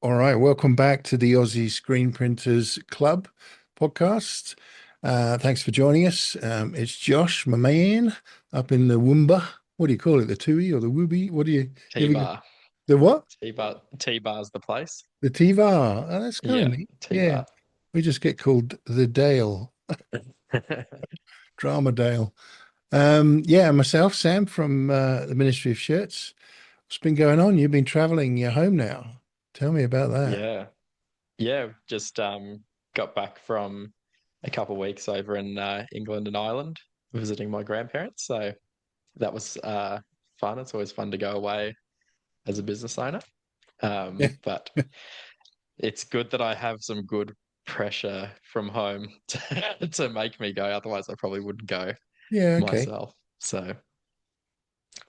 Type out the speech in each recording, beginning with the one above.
All right, welcome back to the Aussie Screen Printers Club podcast. Thanks for joining us. It's Josh, my man, up in the Woomba. What do you call it? The Tui or the Wooby? What do you ever get? T-bar. The what? T-bar's the place. The T-Var. Oh, that's kind of Yeah, neat. Yeah, T-bar. we just get called the Dale, Drama Dale. Yeah, myself, Sam from the Ministry of Shirts. What's been going on? You've been traveling. You're home now. Tell me about that. Yeah. Yeah, just got back from a couple of weeks over in England and Ireland visiting my grandparents. So that was fun. It's always fun to go away as a business owner. Yeah. But it's good that I have some good pressure from home to make me go. Otherwise, I probably wouldn't go Yeah. Okay. myself. So,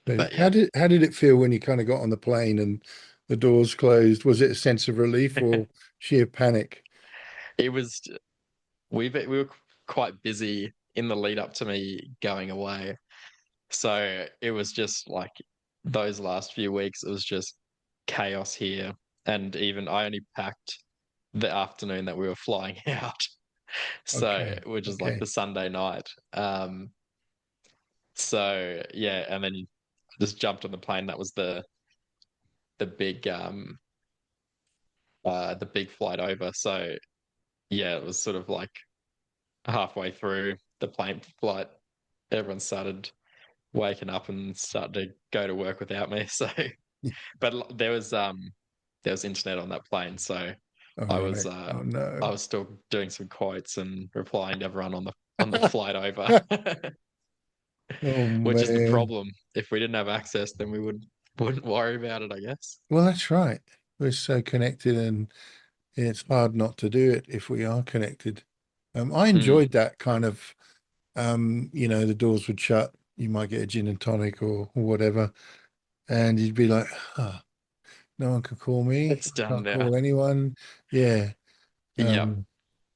But but how yeah, did it feel when you kind of got on the plane and the doors closed? Was it a sense of relief or sheer panic? it was. We were quite busy in the lead up to me going away. So it was just like those last few weeks, it was just chaos here. And even I only packed the afternoon that we were flying out. So Okay, which is like the okay, Sunday night. So yeah, and then you just jumped on the plane. That was the big the big flight over. So yeah, it was sort of like halfway through the plane flight, everyone started waking up and started to go to work without me. So, but there was internet on that plane, so all I was right. Oh I no. was still doing some quotes and replying to everyone on the flight over, Oh which is the man. problem. If we didn't have access, then we wouldn't worry about it, I guess. Well, that's right. We're so connected, and it's hard not to do it if we are connected. I Mm. enjoyed that kind of, the doors would shut. You might get a gin and tonic or whatever, and you'd be like, oh, no one could call me. It's I done can't now. call anyone. Yeah. Yep. Um,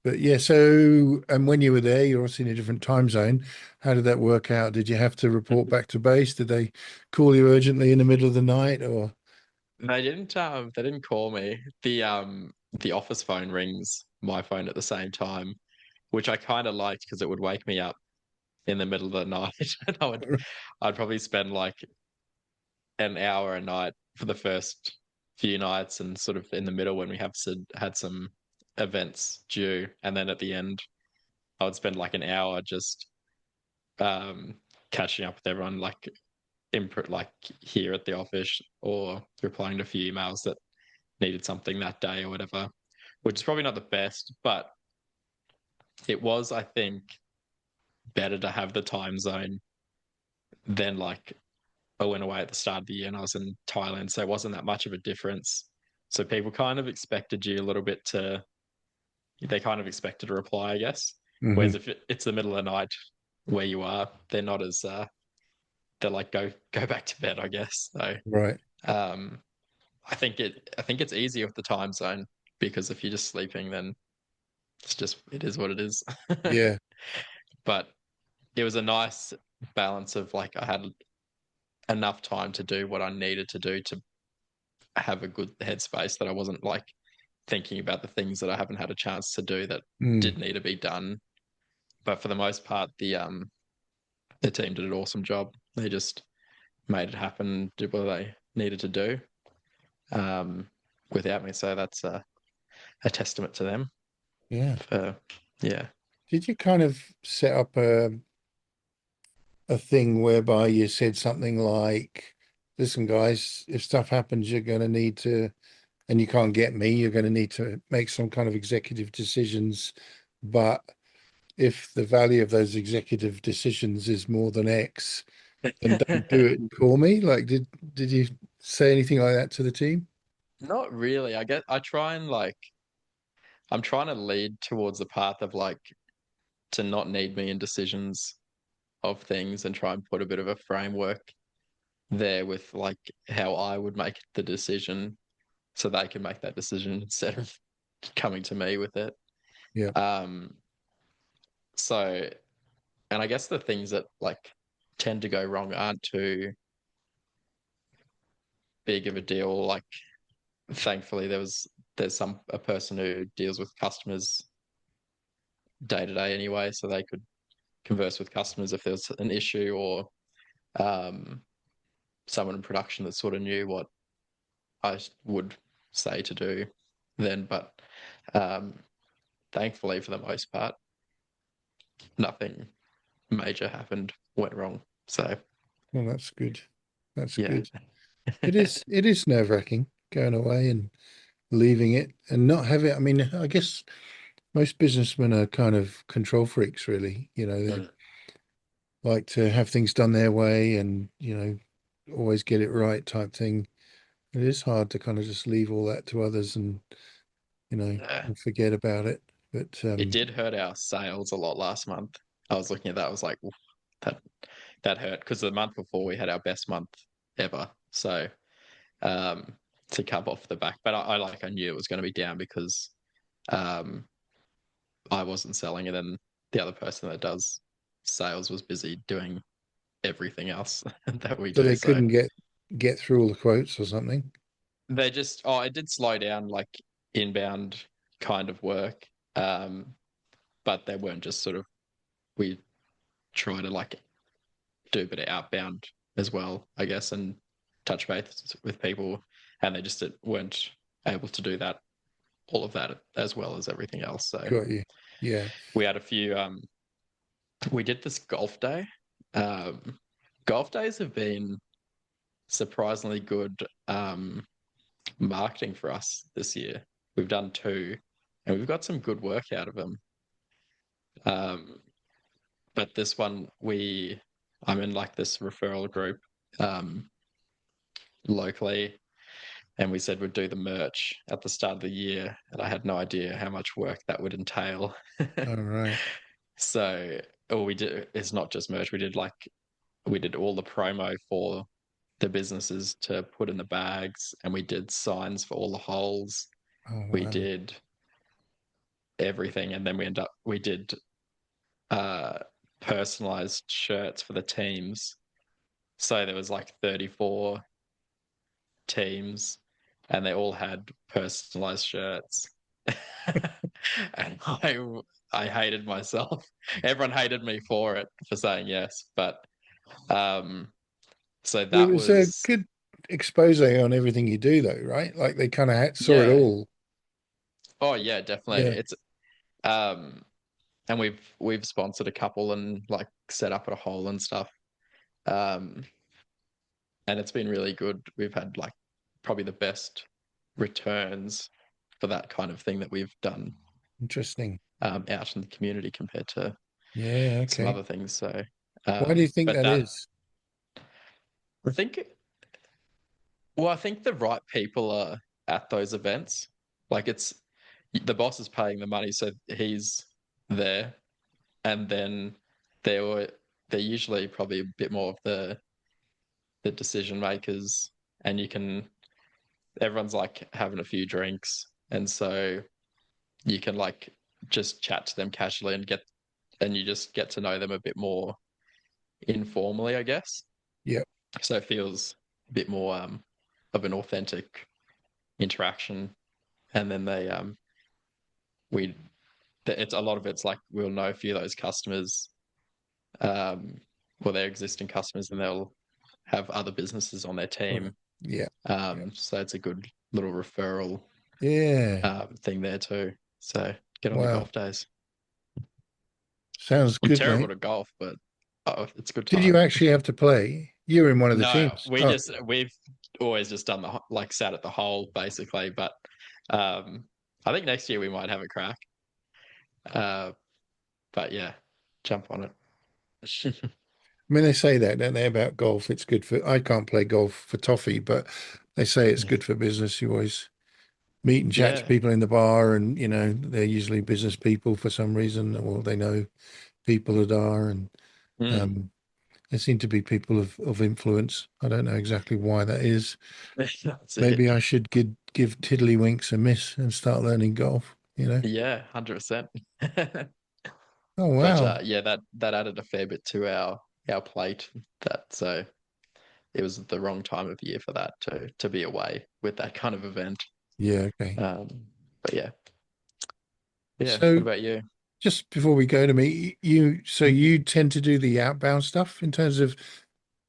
but yeah, so and when you were there, you're obviously in a different time zone. How did that work out? Did you have to report back to base? Did they call you urgently in the middle of the night or They didn't call me. The office phone rings my phone at the same time, which I kind of liked because it would wake me up in the middle of the night, and I'd probably spend like an hour a night for the first few nights, and sort of in the middle when we had some events due, and then at the end I would spend like an hour just um, catching up with everyone, like input like here at the office, or replying to a few emails that needed something that day or whatever, which is probably not the best, but it was, I think, better to have the time zone than like I went away at the start of the year and I was in Thailand, so it wasn't that much of a difference. So people kind of expected you a little bit to, they kind of expected a reply, I guess. hmm Whereas if it's the middle of the night where you are, they're not as, they're like, go back to bed, I guess. So, right? um, I think it's easier with the time zone because if you're just sleeping, then it is what it is. Yeah. But it was a nice balance of like, I had enough time to do what I needed to do to have a good headspace, that I wasn't like thinking about the things that I haven't had a chance to do that Mm. did need to be done. But for the most part, the team did an awesome job. They just made it happen, did what they needed to do um, without me. So that's a testament to them. Yeah. For yeah, Did you kind of set up a thing whereby you said something like, listen, guys, if stuff happens, you're going to need to, and you can't get me, you're going to need to make some kind of executive decisions. But if the value of those executive decisions is more than X, then don't do it and call me. Like, did you say anything like that to the team? not really. I get. I try and like. I'm trying to lead towards the path of like to not need me in decisions of things, and try and put a bit of a framework there with like how I would make the decision, so they can make that decision instead of coming to me with it. Yeah. Um, so, and I guess the things that like tend to go wrong aren't too big of a deal. Like, thankfully, there's a person who deals with customers day to day anyway, so they could converse with customers if there's an issue, or um, someone in production that sort of knew what I would say to do then. But um, thankfully, for the most part, nothing major happened, went wrong. So Well, that's good. That's yeah, good. It is nerve-wracking going away and leaving it and not having, I mean, I guess most businessmen are kind of control freaks, really. They Mm. like to have things done their way and, always get it right type thing. It is hard to kind of just leave all that to others Yeah. and forget about it. But It did hurt our sales a lot last month. I was looking at that. I was like, "Oof, that that hurt," because the month before we had our best month ever. So um, to come off the back, but I knew it was going to be down because um, I wasn't selling, and then the other person that does sales was busy doing everything else that we so do. they So couldn't get through all the quotes or something. they just, it did slow down like inbound kind of work. Um, but they weren't just sort of, we try to like do a bit of outbound as well, I guess, and touch base with people. And they just weren't able to do that, all of that as well as everything else. So Got you. Yeah. we had a few, we did this golf day. Um, golf days have been surprisingly good marketing for us this year. We've done two, and we've got some good work out of them. Um, but this one, I'm in like this referral group um, locally, and we said we'd do the merch at the start of the year, and I had no idea how much work that would entail. All right. So, all we did is not just merch. We did all the promo for the businesses to put in the bags, and we did signs for all the holes. Oh, We wow. did everything, and then we did uh personalized shirts for the teams. So there was like 34 teams, and they all had personalized shirts. And I hated myself. Everyone hated me for it, for saying yes, but um so Well, it that was a was, good expose on everything you do, though, right? Like they kind of saw it yeah. all. Oh yeah, definitely. Yeah. It's um and we've sponsored a couple and like set up at a hole and stuff. Um and it's been really good. We've had like probably the best returns for that kind of thing that we've done Interesting. out in the community compared to Yeah. some Okay. other things. So, Why do you think but that that is? I think, well, I think the right people are at those events. Like it's the boss is paying the money, so he's there, and then they were they're usually probably a bit more of the decision makers, and everyone's like having a few drinks, and so you can like just chat to them casually and you just get to know them a bit more informally, I guess. Yeah. So it feels a bit more of an authentic interaction. And then we it's a lot of it's like we'll know a few of those customers, um, well, they're existing customers, and they'll have other businesses on their Right. team. Yeah. Yeah. So it's a good little referral Yeah. thing there too. So get on the Wow. golf days. Sounds I'm good, terrible mate. to golf, but it's a good Did you time. actually have to play? You were in one of the No, teams. Oh, we've always just done like sat at the hole basically, but um, I think next year we might have a crack. Uh, but yeah, jump on it. I mean, they say that, don't they, about golf? It's good for, I can't play golf for toffee, but they say it's good for business. You always meet and chat to Yeah. people in the bar, and, they're usually business people for some reason, or they know people that are, and Mm. um, they seem to be people of influence. I don't know exactly why that is. That's it. Maybe I should give Tiddlywinks a miss and start learning golf. Yeah, 100%. Oh, But wow. yeah, that added a fair bit to our plate. So it was the wrong time of year for that to be away with that kind of event. Yeah. Okay. But yeah, yeah. What So about you? just before we go to me, so you tend to do the outbound stuff in terms of,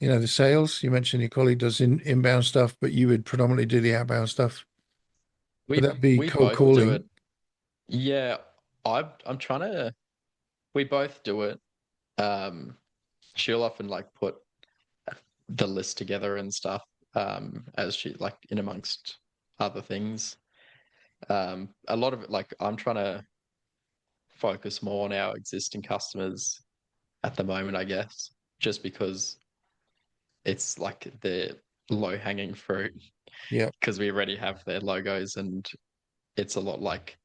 the sales. You mentioned your colleague does inbound stuff, but you would predominantly do the outbound stuff. Would We that be we cold both do it. calling? Yeah, I'm trying to. We both do it. Um, she'll often like put the list together and stuff. As she like in amongst other things. A lot of it, like I'm trying to focus more on our existing customers at the moment, I guess, just because it's like the low hanging fruit Yeah. because we already have their logos and it's a lot like,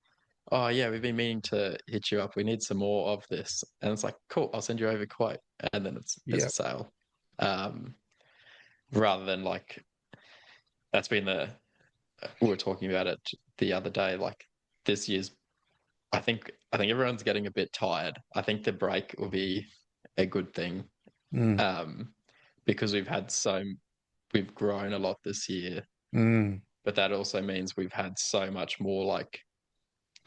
oh yeah, we've been meaning to hit you up. We need some more of this. And it's like, cool, I'll send you over a quote. And then it's Yeah. a sale. Um, rather than like that's been the we were talking about it the other day, like this year's I think everyone's getting a bit tired. I think the break will be a good thing. Mm, Um, because we've grown a lot this year, mm, but that also means we've had so much more like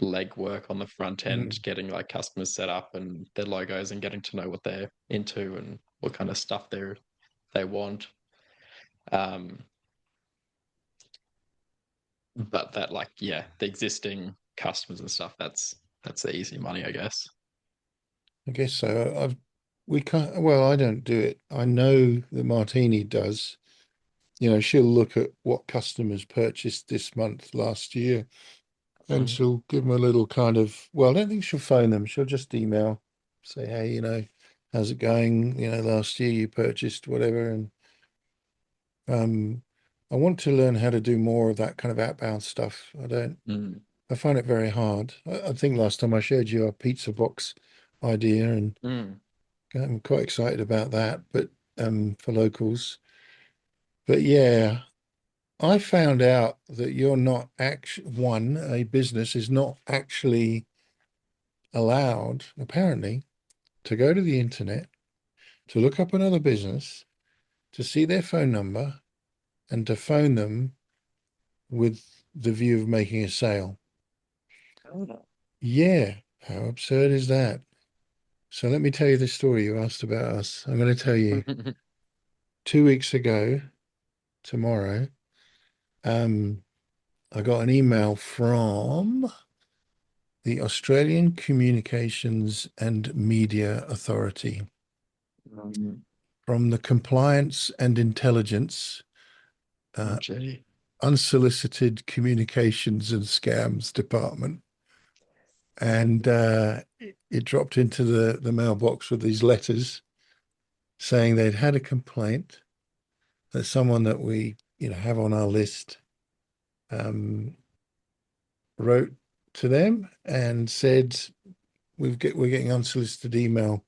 legwork on the front end, mm. getting like customers set up and their logos and getting to know what they're into and what kind of stuff they want. Um, but that like yeah, the existing customers and stuff, that's the easy money, I guess. I guess so. We can't, well, I don't do it. I know that Martini does. She'll look at what customers purchased this month last year, and Mm. she'll give them a little kind of, well, I don't think she'll phone them. She'll just email, say, hey, how's it going? Last year you purchased whatever. And um, I want to learn how to do more of that kind of outbound stuff. Mm. I find it very hard. I think last time I showed you our pizza box idea, and Mm. I'm quite excited about that, but for locals. But yeah, I found out that you're not actually, a business is not actually allowed, apparently, to go to the internet, to look up another business, to see their phone number, and to phone them with the view of making a sale. Yeah, how absurd is that? So let me tell you the story you asked about us. I'm going to tell you 2 weeks ago, tomorrow, um, I got an email from the Australian Communications and Media Authority, Mm. from the Compliance and Intelligence Oh, uh, gee. Unsolicited Communications and Scams Department. And it dropped into the mailbox with these letters saying they'd had a complaint that someone that we have on our list um, wrote to them and said we're getting unsolicited email.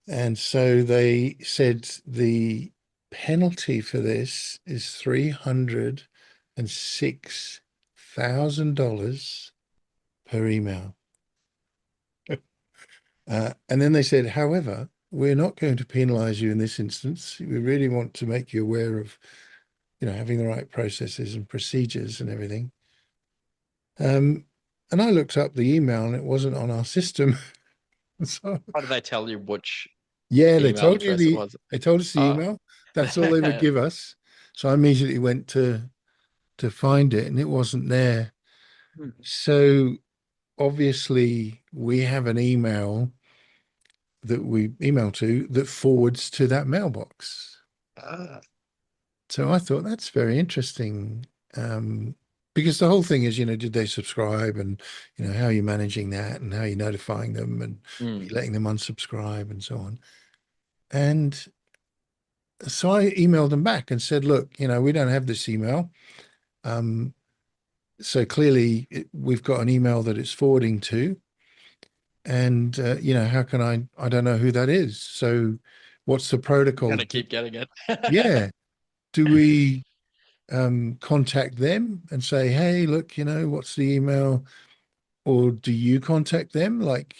And so they said the penalty for this is $306,000 per email. And then they said, however, we're not going to penalize you in this instance. We really want to make you aware of, having the right processes and procedures and everything. Um, and I looked up the email and it wasn't on our system. So How did they tell you which yeah, email address it was? they told us the Oh. email. That's all they would give us. So I immediately went to find it and it wasn't there. So obviously we have an email that we email to that forwards to that mailbox. Ah. So I thought that's very interesting. Because the whole thing is, did they subscribe, and how are you managing that, and how are you notifying them, and are you Mm. letting them unsubscribe and so on. And so I emailed them back and said, look, we don't have this email. Um, so clearly we've got an email that it's forwarding to. And, how can I don't know who that is. So what's the protocol? Gonna keep getting it. Yeah. Do we contact them and say, hey, look, what's the email? Or do you contact them? Like,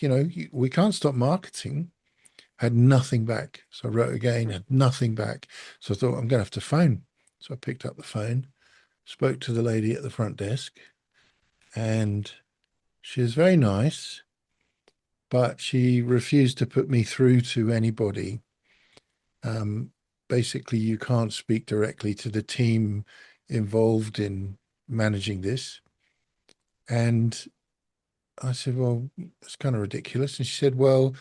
we can't stop marketing. Had nothing back. So I wrote again, had nothing back. So I thought I'm going to have to phone. So I picked up the phone, spoke to the lady at the front desk, and she was very nice, but she refused to put me through to anybody. Um, Basically, you can't speak directly to the team involved in managing this. And I said, well, it's kind of ridiculous. And she said, well,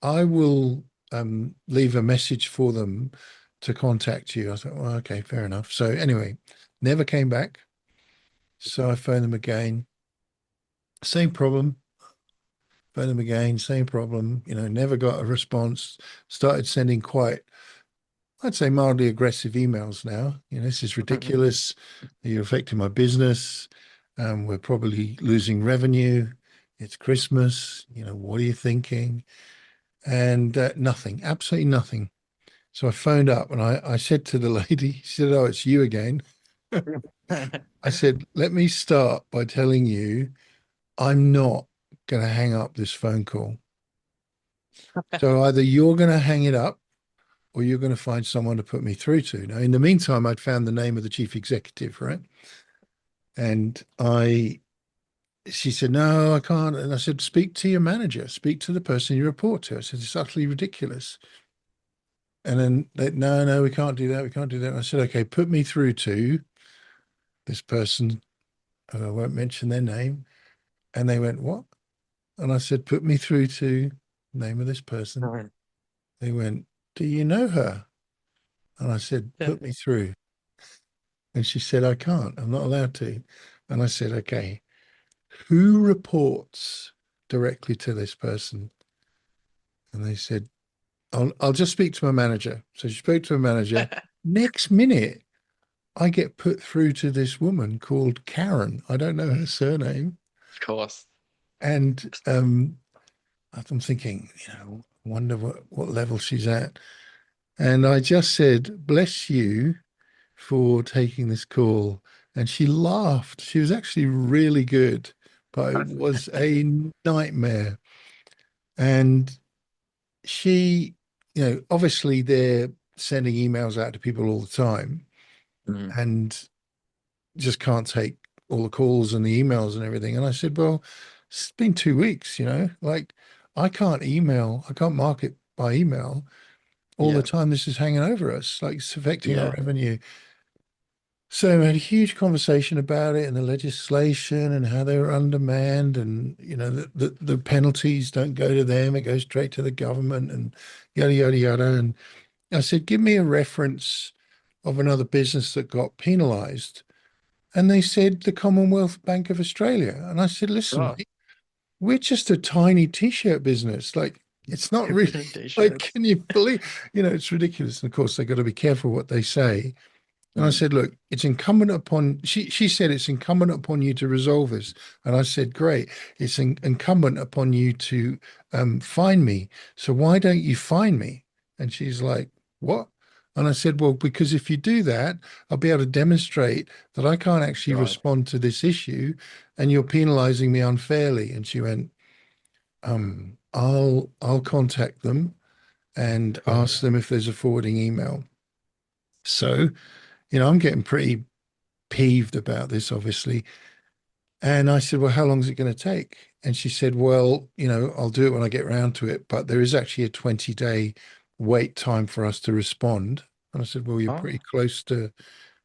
I will leave a message for them to contact you. I thought, well, okay, fair enough. So anyway, never came back. So I phoned them again. Same problem. Phoned them again. Same problem. Never got a response. Started sending quite, I'd say, mildly aggressive emails now. This is ridiculous. You're affecting my business. We're probably losing revenue. It's Christmas. What are you thinking? And nothing, absolutely nothing. So I phoned up and I said to the lady, she said, oh, it's you again. I said, let me start by telling you, I'm not going to hang up this phone call. So either you're going to hang it up or you're going to find someone to put me through to. Now, in the meantime, I'd found the name of the chief executive, right? And she said, no, I can't. And I said, speak to your manager, speak to the person you report to. I said, it's utterly ridiculous. And then no, we can't do that. We can't do that. And I said, okay, put me through to this person. And I won't mention their name. And they went, what? And I said, put me through to the name of this person. They went, do you know her? And I said, Yeah. put me through. And she said, I can't. I'm not allowed to. And I said, okay, who reports directly to this person? And they said, I'll just speak to my manager. So she spoke to a manager. Next minute, I get put through to this woman called Karen. I don't know her surname. Of course. And I'm thinking, wonder what level she's at. And I just said, bless you for taking this call. And she laughed. She was actually really good, but it was a nightmare. And she, obviously they're sending emails out to people all the time Mm. and just can't take all the calls and the emails and everything. And I said, well, it's been 2 weeks, like I can't market by email all the Yeah. time. This is hanging over us, like it's affecting our Yeah. revenue. So we had a huge conversation about it and the legislation and how they were undermanned and, the penalties don't go to them, it goes straight to the government and yada, yada, yada. And I said, give me a reference of another business that got penalized. And they said the Commonwealth Bank of Australia. And I said, listen, Oh, mate, we're just a tiny t-shirt business. Like, it's not really like, t-shirts. can you believe, it's ridiculous. And of course, they got to be careful what they say. And I Mm. said, look, it's incumbent upon, she said, it's incumbent upon you to resolve this. And I said, great. It's incumbent upon you to find me. So why don't you find me? And she's like, what? And I said, well, because if you do that, I'll be able to demonstrate that I can't actually God. respond to this issue and you're penalizing me unfairly. And she went, I'll contact them and Oh. ask them if there's a forwarding email. So, I'm getting pretty peeved about this, obviously. And I said, well, how long is it going to take? And she said, well, I'll do it when I get around to it, but there is actually a 20-day wait time for us to respond. And I said, well, you're Oh. pretty close to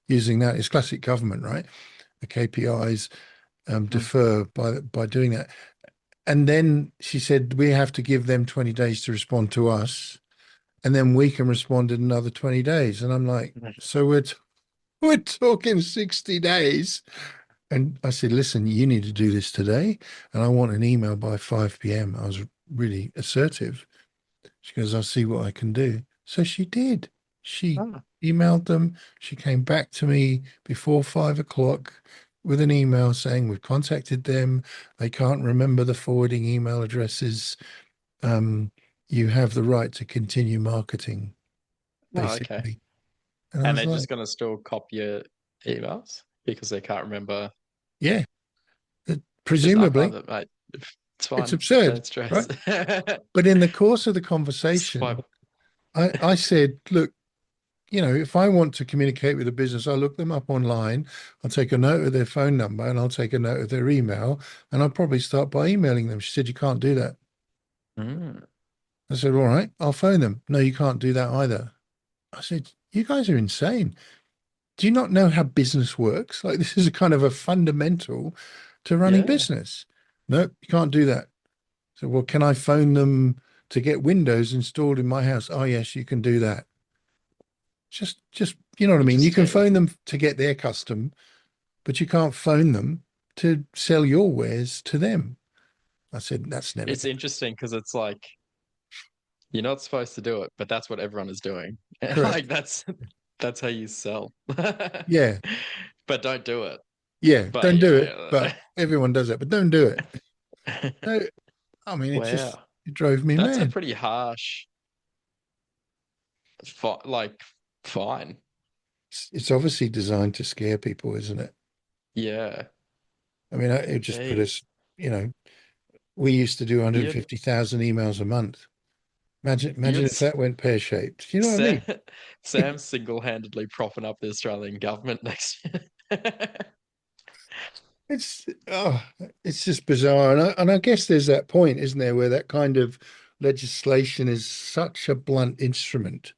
using that. It's classic government, right? The KPIs Mm. defer by doing that. And then she said, we have to give them 20 days to respond to us. And then we can respond in another 20 days. And I'm like, so we're talking 60 days. And I said, listen, you need to do this today. And I want an email by 5 p.m. I was really assertive. She goes, I'll see what I can do. So she did. She Oh. emailed them. She came back to me before 5 o'clock with an email saying, we've contacted them. They can't remember the forwarding email addresses. Um, you have the right to continue marketing, Oh, okay. basically. And I And was they're just like, gonna still copy your emails because they can't remember. yeah, Just presumably archive it, mate. It's it's fine. absurd, Don't stress. right? But in the course of the It's conversation, fine. I said, look, if I want to communicate with a business, I look them up online, I'll take a note of their phone number and I'll take a note of their email, and I'll probably start by emailing them. She said, you can't do that. Mm. I said, all right, I'll phone them. No, you can't do that either. I said, you guys are insane. Do you not know how business works? Like, this is a kind of a fundamental to running Yeah. business. No, you can't do that. So, well, can I phone them to get Windows installed in my house? Oh, yes, you can do that. Just, you know what I mean? You can Interesting. phone them to get their custom, but you can't phone them to sell your wares to them. I said, that's never It's going interesting because it's like you're not supposed to do it, but that's what everyone is doing. to Like correct. that's how you sell. Yeah. But don't do it. Yeah. But Don't do it. yeah. But everyone does it, but don't do it. No, I mean, Wow. it drove me That's a mad. pretty harsh like fine. It's obviously designed to scare people, isn't it? Yeah. I mean, it just put Jeez. us, we used to do You'd 150,000 emails a month. Imagine you'd if that went pear-shaped. You know what I Sam, mean? Sam's single-handedly propping up the Australian government next year. It's oh, it's just bizarre, and I guess there's that point, isn't there, where that kind of legislation is such a blunt instrument.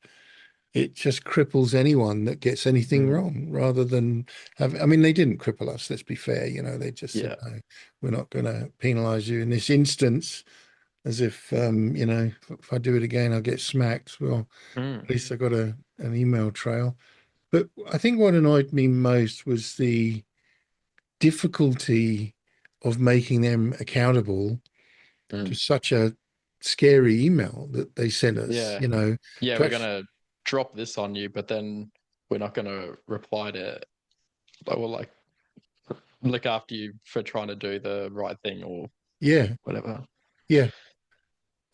It just cripples anyone that gets anything Mm, wrong, rather than have. I mean, they didn't cripple us. Let's be fair. They just said yeah. no, we're not going to penalise you in this instance, as if if I do it again, I'll get smacked. Well, Mm, at least I got an email trail. But I think what annoyed me most was the difficulty of making them accountable to mm. such a scary email that they sent us, Yeah. Yeah, to we're actually, gonna drop this on you, but then we're not gonna reply to or like look after you for trying to do the right thing or yeah, whatever. yeah.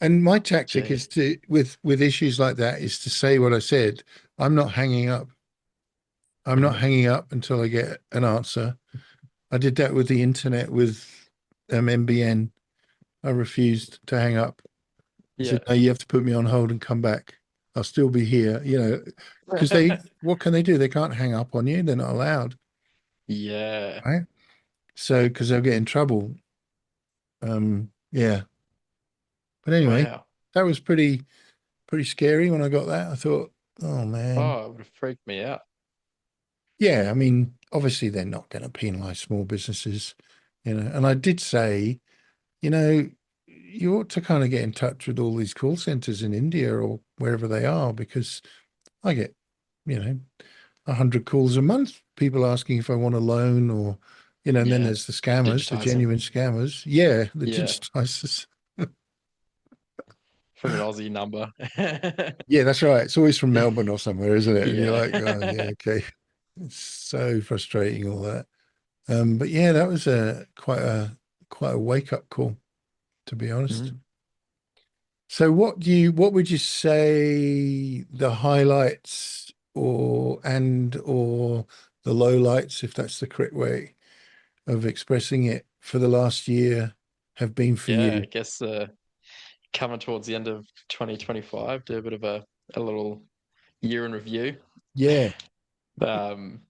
And my tactic Gee. is to, with issues like that, is to say what I said. I'm not hanging up. I'm not Mm, hanging up until I get an answer. I did that with the internet with MBN. I refused to hang up. I yeah. said, no, you have to put me on hold and come back. I'll still be here, because what can they do? They can't hang up on you. They're not allowed, Yeah. right? So, because they'll get in trouble. Yeah. But anyway, Wow. that was pretty scary when I got that. I thought, oh man. Oh, it would have freaked me out. Yeah, I mean, obviously they're not going to penalize small businesses, And I did say, you ought to kind of get in touch with all these call centers in India or wherever they are, because I get, you know, 100 calls a month, people asking if I want a loan, or, and then Yeah. there's the scammers, the Digitizing. genuine scammers. Yeah, the Yeah. digitizers. From an Aussie number. Yeah, that's right. It's always from Melbourne or somewhere, isn't it? And you're like, oh, yeah, Yeah. okay. It's so frustrating, all that. But yeah, that was a quite a wake up call, to be honest. Mm. So what would you say the highlights or the lowlights, if that's the correct way of expressing it, for the last year have been for Yeah, you? I guess coming towards the end of 2025, do a bit of a little year in review. Yeah, Um,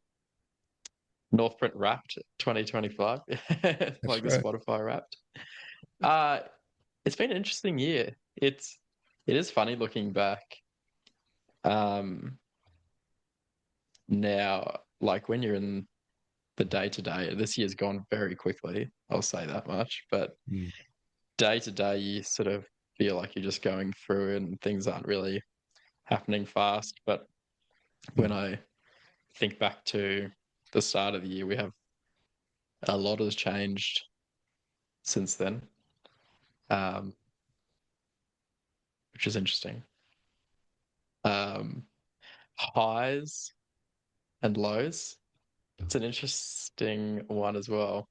Northprint Wrapped 2025, that's like the right. Spotify Wrapped. Uh, it's been an interesting year. It is funny looking back. Um, Now, like when you're in the day to day, this year's gone very quickly. I'll say that much. But Mm. day to day, you sort of feel like you're just going through and things aren't really happening fast. But when Mm. I think back to the start of the year, we have a lot has changed since then, um, which is interesting. Um, Highs and lows. It's an interesting one as well.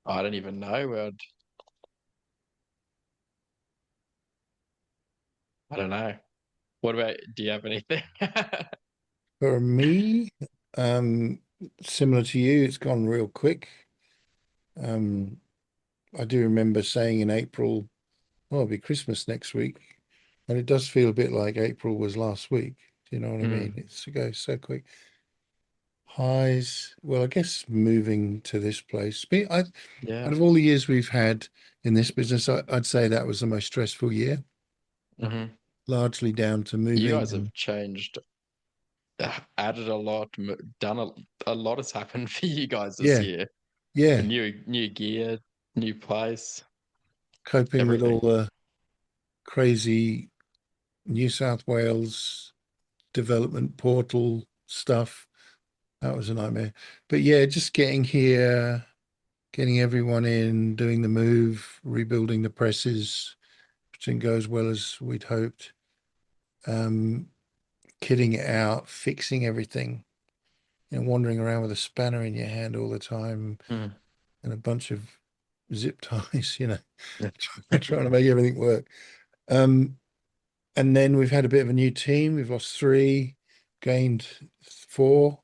I don't even know where I don't know. What about, do you have anything? For me, um, similar to you, it's gone real quick. Um, I do remember saying in April, well, it'll be Christmas next week. And it does feel a bit like April was last week. Do you know what I mean? Mm, It's to go so quick. Highs, well, I guess moving to this place. yeah. Out of all the years we've had in this business, I'd say that was the most stressful year, Hmm. largely down to You moving guys and have changed, added a lot, done a lot has happened for you guys this yeah, year. A yeah, new gear, new place, coping with all everything. the crazy New South Wales development portal stuff. That was a nightmare. But yeah, just getting here, getting everyone in, doing the move, rebuilding the presses, which didn't go as well as we'd hoped. Um, Kitting it out, fixing everything, wandering around with a spanner in your hand all the time Mm. and a bunch of zip ties, Yeah. trying to make everything work. Um, and then we've had a bit of a new team. We've lost three, gained four,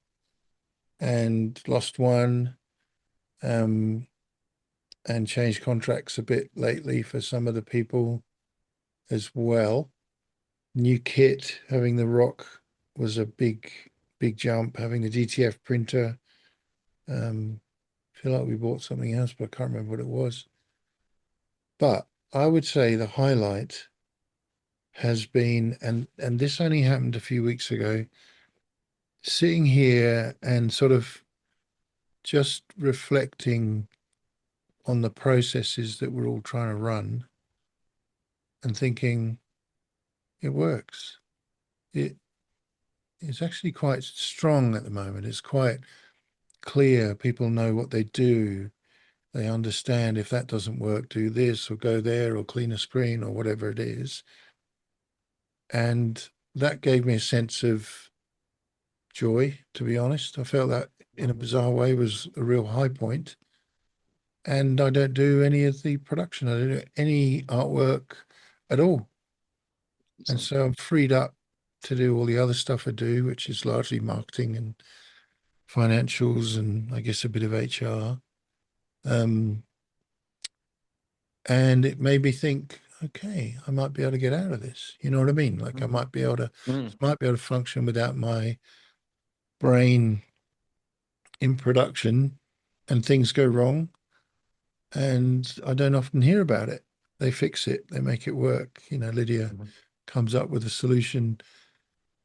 and lost one, and changed contracts a bit lately for some of the people as well. New kit, having the Rock was a big jump. Having the DTF printer, feel like we bought something else, but I can't remember what it was. But I would say the highlight has been, and this only happened a few weeks ago, sitting here and sort of just reflecting on the processes that we're all trying to run and thinking it works. It is actually quite strong at the moment. It's quite clear. People know what they do. They understand if that doesn't work, do this or go there or clean a screen or whatever it is. And that gave me a sense of joy, to be honest. I felt that in a bizarre way was a real high point. And I don't do any of the production. I don't do any artwork at all. And Awesome. so I'm freed up to do all the other stuff I do, which is largely marketing and financials and I guess a bit of HR. Um, and it made me think, okay, I might be able to get out of this. You know what I mean? Like I Mm. might be able to function without my brain in production and things go wrong. And I don't often hear about it. They fix it, they make it work. Lydia Mhm. comes up with a solution.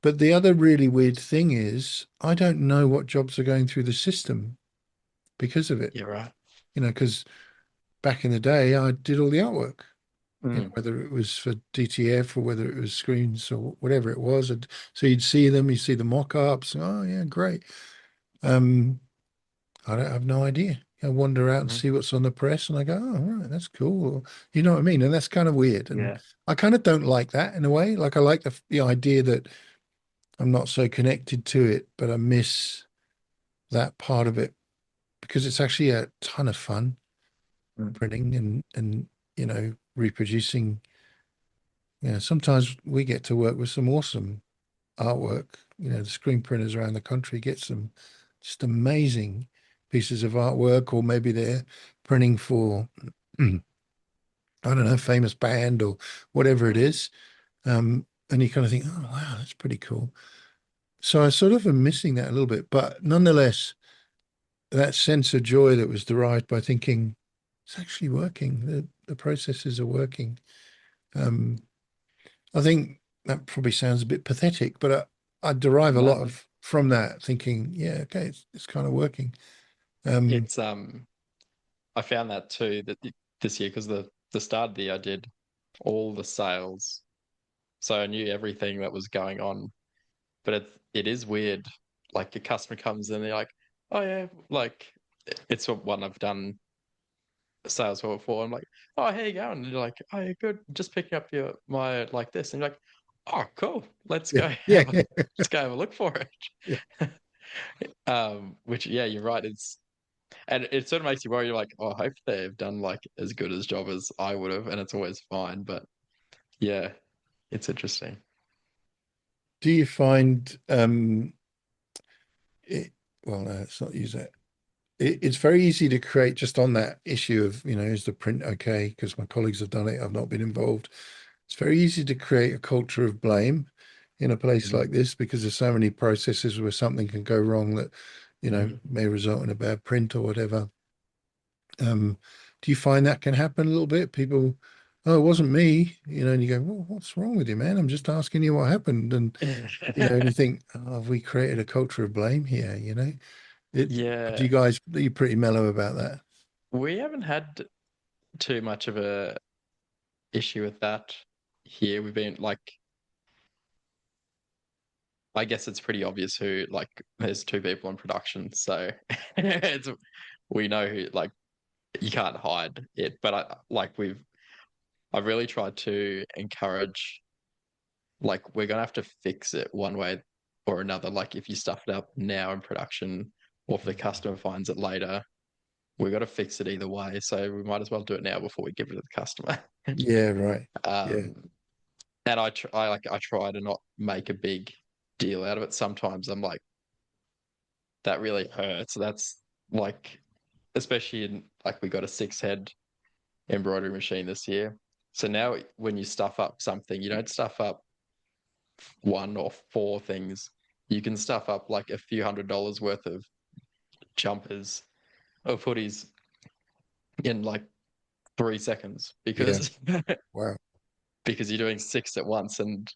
But the other really weird thing is, I don't know what jobs are going through the system because of it. Yeah, right. Because back in the day, I did all the artwork, Mm. whether it was for DTF or whether it was screens or whatever it was. And so you'd see them, you see the mock-ups. Oh, yeah, great. Um, I don't have no idea. I wander out and Mhm. see what's on the press and I go, oh, right, that's cool. You know what I mean? And that's kind of weird. And Yeah. I kind of don't like that in a way. Like I like the idea that I'm not so connected to it, but I miss that part of it because it's actually a ton of fun Mm. printing and reproducing. Sometimes we get to work with some awesome artwork. The screen printers around the country get some just amazing pieces of artwork, or maybe they're printing for I don't know, famous band or whatever it is. And you kind of think, oh wow, that's pretty cool. So I sort of am missing that a little bit, but nonetheless, that sense of joy that was derived by thinking it's actually working. The processes are working. Um, I think that probably sounds a bit pathetic, but I derive a lot No, of from that thinking, yeah, okay, it's kind of working. Um, it's I found that too this year because the start of the year I did all the sales, so I knew everything that was going on. But it is weird. Like a customer comes in, they're like, "Oh yeah," like it's one I've done sales for before. I'm like, "Oh, how you going?" And they're like, "Oh, yeah, good. Just picking up your my like this." And you're like, "Oh, cool. Let's yeah, go yeah, let's go have a look for yeah. it." Which yeah, you're right. And it sort of makes you worry. You're like, "Oh, I hope they've done like as good as job as I would have," and it's always fine. But yeah, it's interesting. Do you find it? Well, no, let's not use that. It's very easy to create just on that issue of, is the print okay? Because my colleagues have done it. I've not been involved. it's very easy to create a culture of blame in a place Mhm. like this because there's so many processes where something can go wrong that, may result in a bad print or whatever. Do you find that can happen a little bit? People, oh, it wasn't me, and you go, well, what's wrong with you, man? I'm just asking you what happened. And, and you think, oh, have we created a culture of blame here? Do Yeah, you guys, are you pretty mellow about that? we haven't had too much of a issue with that here. We've been like, I guess it's pretty obvious who, like, there's two people in production, so it's we know who, like, you can't hide it. But I've really tried to encourage, like, we're gonna have to fix it one way or another. Like, if you stuff it up now in production, or if the customer finds it later, we got to fix it either way. So we might as well do it now before we give it to the customer. Yeah, right. Yeah. um, and I try to not make a big deal out of it. Sometimes I'm like, that really hurts. That's like, especially in, like, we got a 6 head embroidery machine this year. So now when you stuff up something, you don't stuff up one or four things. You can stuff up like a few $100s worth of jumpers or hoodies in like 3 seconds Yeah. because Wow. because you're doing six at once and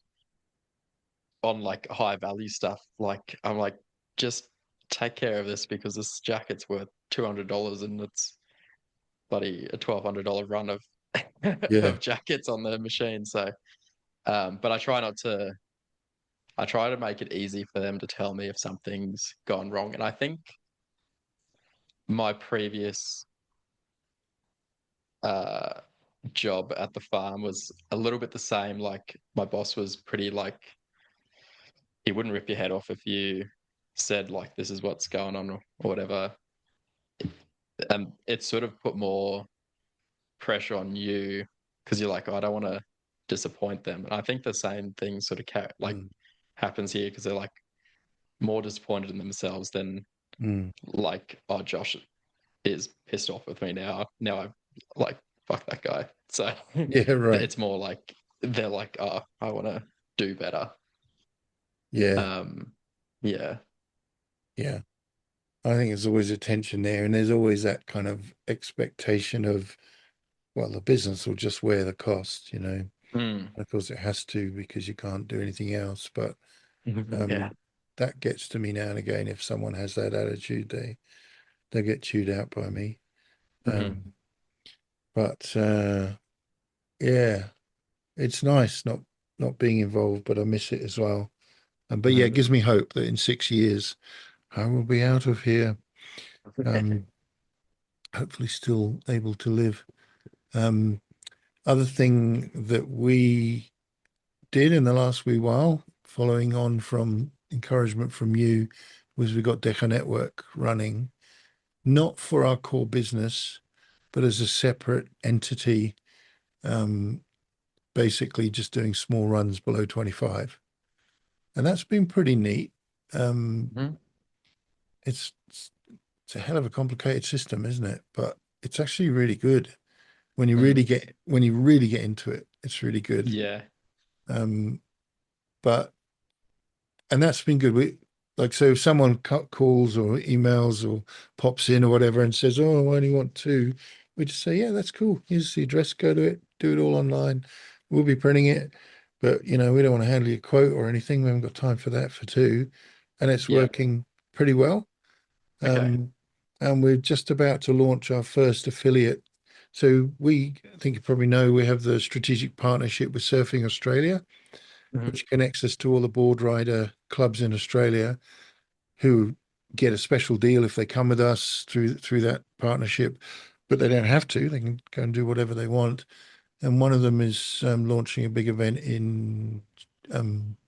on like high value stuff. Like I'm like, just take care of this because this jacket's worth $200 and it's bloody a $1,200 run of Yeah. of jackets on the machine. So, but I try not to. I try to make it easy for them to tell me if something's gone wrong. And I think my previous uh, job at the farm was a little bit the same. Like my boss was pretty like he wouldn't rip your head off if you said like this is what's going on or whatever. And it sort of put more pressure on you because you're like, oh, I don't want to disappoint them. And I think the same thing sort of like Mm, happens here because they're like more disappointed in themselves than mm. like, oh, Josh is pissed off with me now. Now I like fuck that guy. So Yeah, right. it's more like they're like, oh, I want to do better. Yeah. Um, yeah. Yeah. I think there's always a tension there, and there's always that kind of expectation of, well, the business will just wear the cost. Mm. Of course, it has to because you can't do anything else. But Yeah. that gets to me now and again. If someone has that attitude, they get chewed out by me. Hmm. Um, but yeah, it's nice not being involved, but I miss it as well. But yeah, it gives me hope that in 6 years I will be out of here. Um, hopefully, still able to live. Um, Other thing that we did in the last wee while, following on from encouragement from you, was we got Deconetwork running, not for our core business, but as a separate entity, um, basically just doing small runs below 25. And that's been pretty neat. Um, Mhm. it's a hell of a complicated system, isn't it? But it's actually really good Mm. when you really get into it. It's really good. Yeah. Um, but and that's been good. So if someone calls or emails or pops in or whatever and says, "Oh, I only want two," we just say, "Yeah, that's cool. Here's the address. Go to it. Do it all online. We'll be printing it, but we don't want to handle your quote or anything. We haven't got time for that for two, and it's Yeah. working pretty well. Okay. Um, and we're just about to launch our first affiliate. So I think you probably know, we have the strategic partnership with Surfing Australia, Hmm. which connects us to all the board rider clubs in Australia who get a special deal if they come with us through that partnership, but they don't have to. They can go and do whatever they want. And one of them is launching a big event in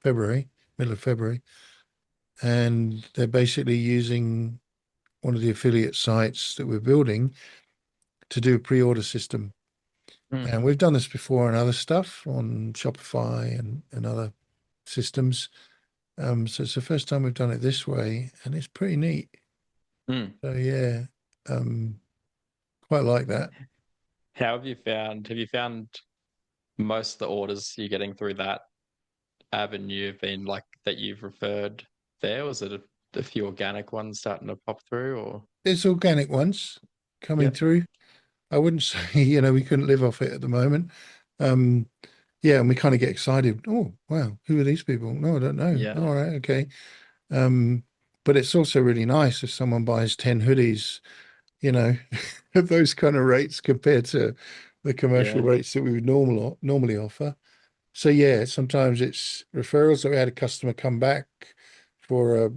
February, middle of February, and they're basically using one of the affiliate sites that we're building to do a pre-order system. Mm. And we've done this before on other stuff on Shopify and other systems. So it's the first time we've done it this way, and it's pretty neat. Mm. So yeah, um, quite like that. How have you found? Have you found? most of the orders you're getting through that avenue have been like that you've referred there? Was it a few organic ones starting to pop through or? There's organic ones coming Yep. through. I wouldn't say, we couldn't live off it at the moment. Um, yeah, and we kind of get excited. Oh, wow, who are these people? No, I don't know. Yeah. All right, okay. Um, but it's also really nice if someone buys 10 hoodies, you know, at those kind of rates compared to the commercial Yeah. rates that we would normally offer. So yeah, sometimes it's referrals. So we had a customer come back for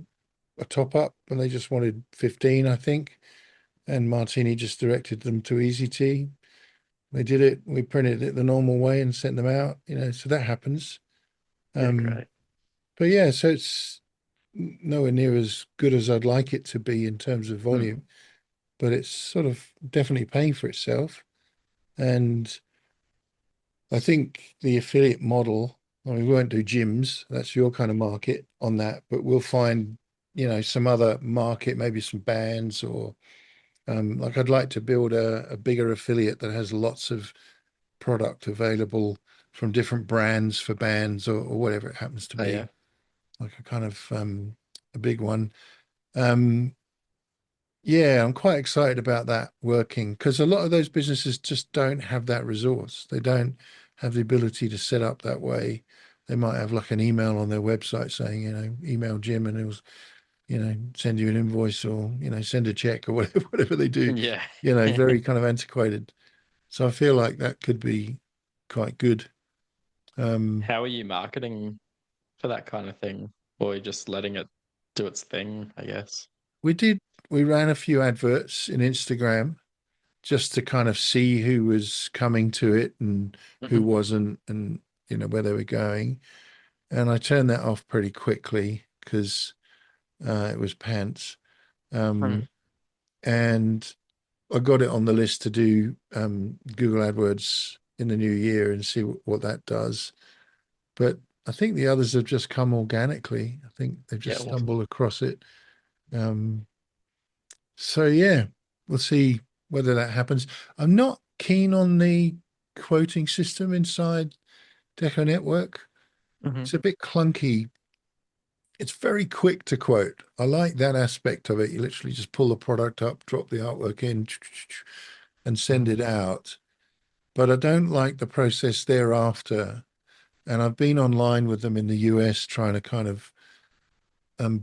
a top up and they just wanted 15, I think. And Martini just directed them to Easy Tea. They did it. We printed it the normal way and sent them out, so that happens. Yeah, Um, great. but yeah, so it's nowhere near as good as I'd like it to be in terms of Hmm. volume, but it's sort of definitely paying for itself. And I think the affiliate model, I mean, we won't do gyms, that's your kind of market on that, but we'll find, some other market, maybe some bands or like I'd like to build a bigger affiliate that has lots of product available from different brands for bands or whatever it happens to Oh yeah. be, like a kind of a big one. Um, yeah, I'm quite excited about that working because a lot of those businesses just don't have that resource. They don't have the ability to set up that way. They might have like an email on their website saying, email Jim and he'll, send you an invoice or, send a check or whatever, whatever they do, Yeah. very kind of antiquated. So I feel like that could be quite good. Um, How are you marketing for that kind of thing? Or are you just letting it do its thing, I guess? we did, we ran a few adverts in Instagram just to kind of see who was coming to it and who Hmm. wasn't and, where they were going. And I turned that off pretty quickly because it was pants. Hmm. Um, and I got it on the list to do Google AdWords in the new year and see what that does. But I think the others have just come organically. I think they've Yeah, just awesome. stumbled across it. Um, so yeah, we'll see whether that happens. I'm not keen on the quoting system inside Deconetwork. Hmm. It's a bit clunky. It's very quick to quote. I like that aspect of it. You literally just pull the product up, drop the artwork in, and send Hmm. it out. But I don't like the process thereafter. And I've been online with them in the US trying to kind of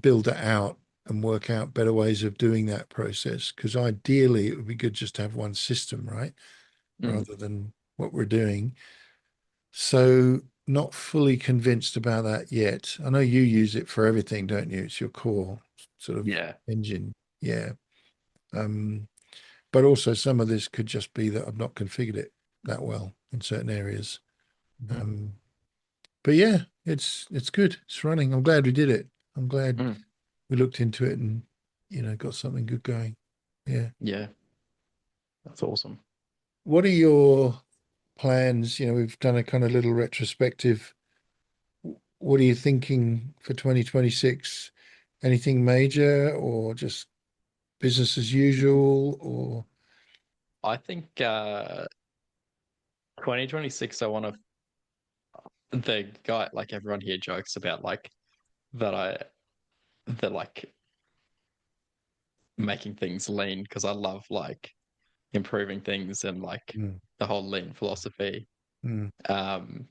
build it out and work out better ways of doing that process. Because ideally, it would be good just to have one system, right? Mm. Rather than what we're doing. So, not fully convinced about that yet. I know you use it for everything, don't you? It's your core sort of Yeah. engine. Yeah. Um, but also, some of this could just be that I've not configured it that well in certain areas. Mm. Um, but yeah, it's good. It's running. I'm glad we did it. I'm glad Mm. we looked into it and got something good going. Yeah. Yeah, that's awesome. What are your plans? We've done a kind of little retrospective. What are you thinking for 2026? Anything major or just business as usual or I think 2026, I want to, the guy, like everyone here jokes about like that that like making things lean because I love like improving things and like mm, the whole lean philosophy. mm, Um,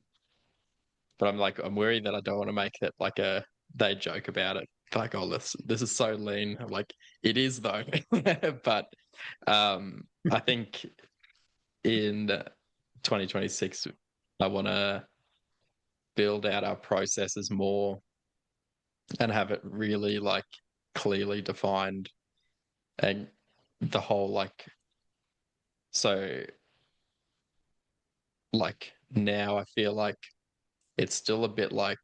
but I'm like, I'm worried that I don't want to make it like they joke about it. Like, oh, this is so lean. I'm like, it is though. But I think in 2026, I want to build out our processes more and have it really like clearly defined and the whole like so like now I feel like it's still a bit like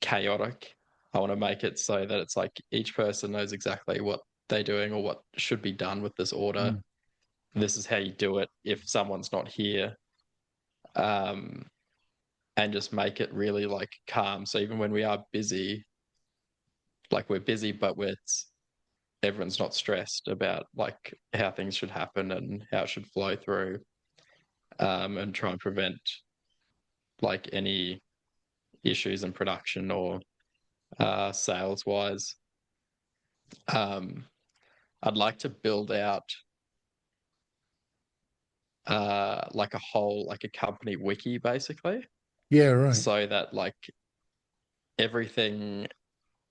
chaotic. I want to make it so that it's like each person knows exactly what they're doing or what should be done with this order. mm, This is how you do it if someone's not here. Um, and just make it really like calm. So even when we are busy, like we're busy, but everyone's not stressed about like how things should happen and how it should flow through. and try and prevent like any issues in production or sales wise. Um, I'd like to build out like a whole like a company wiki basically, Yeah, right. so that like everything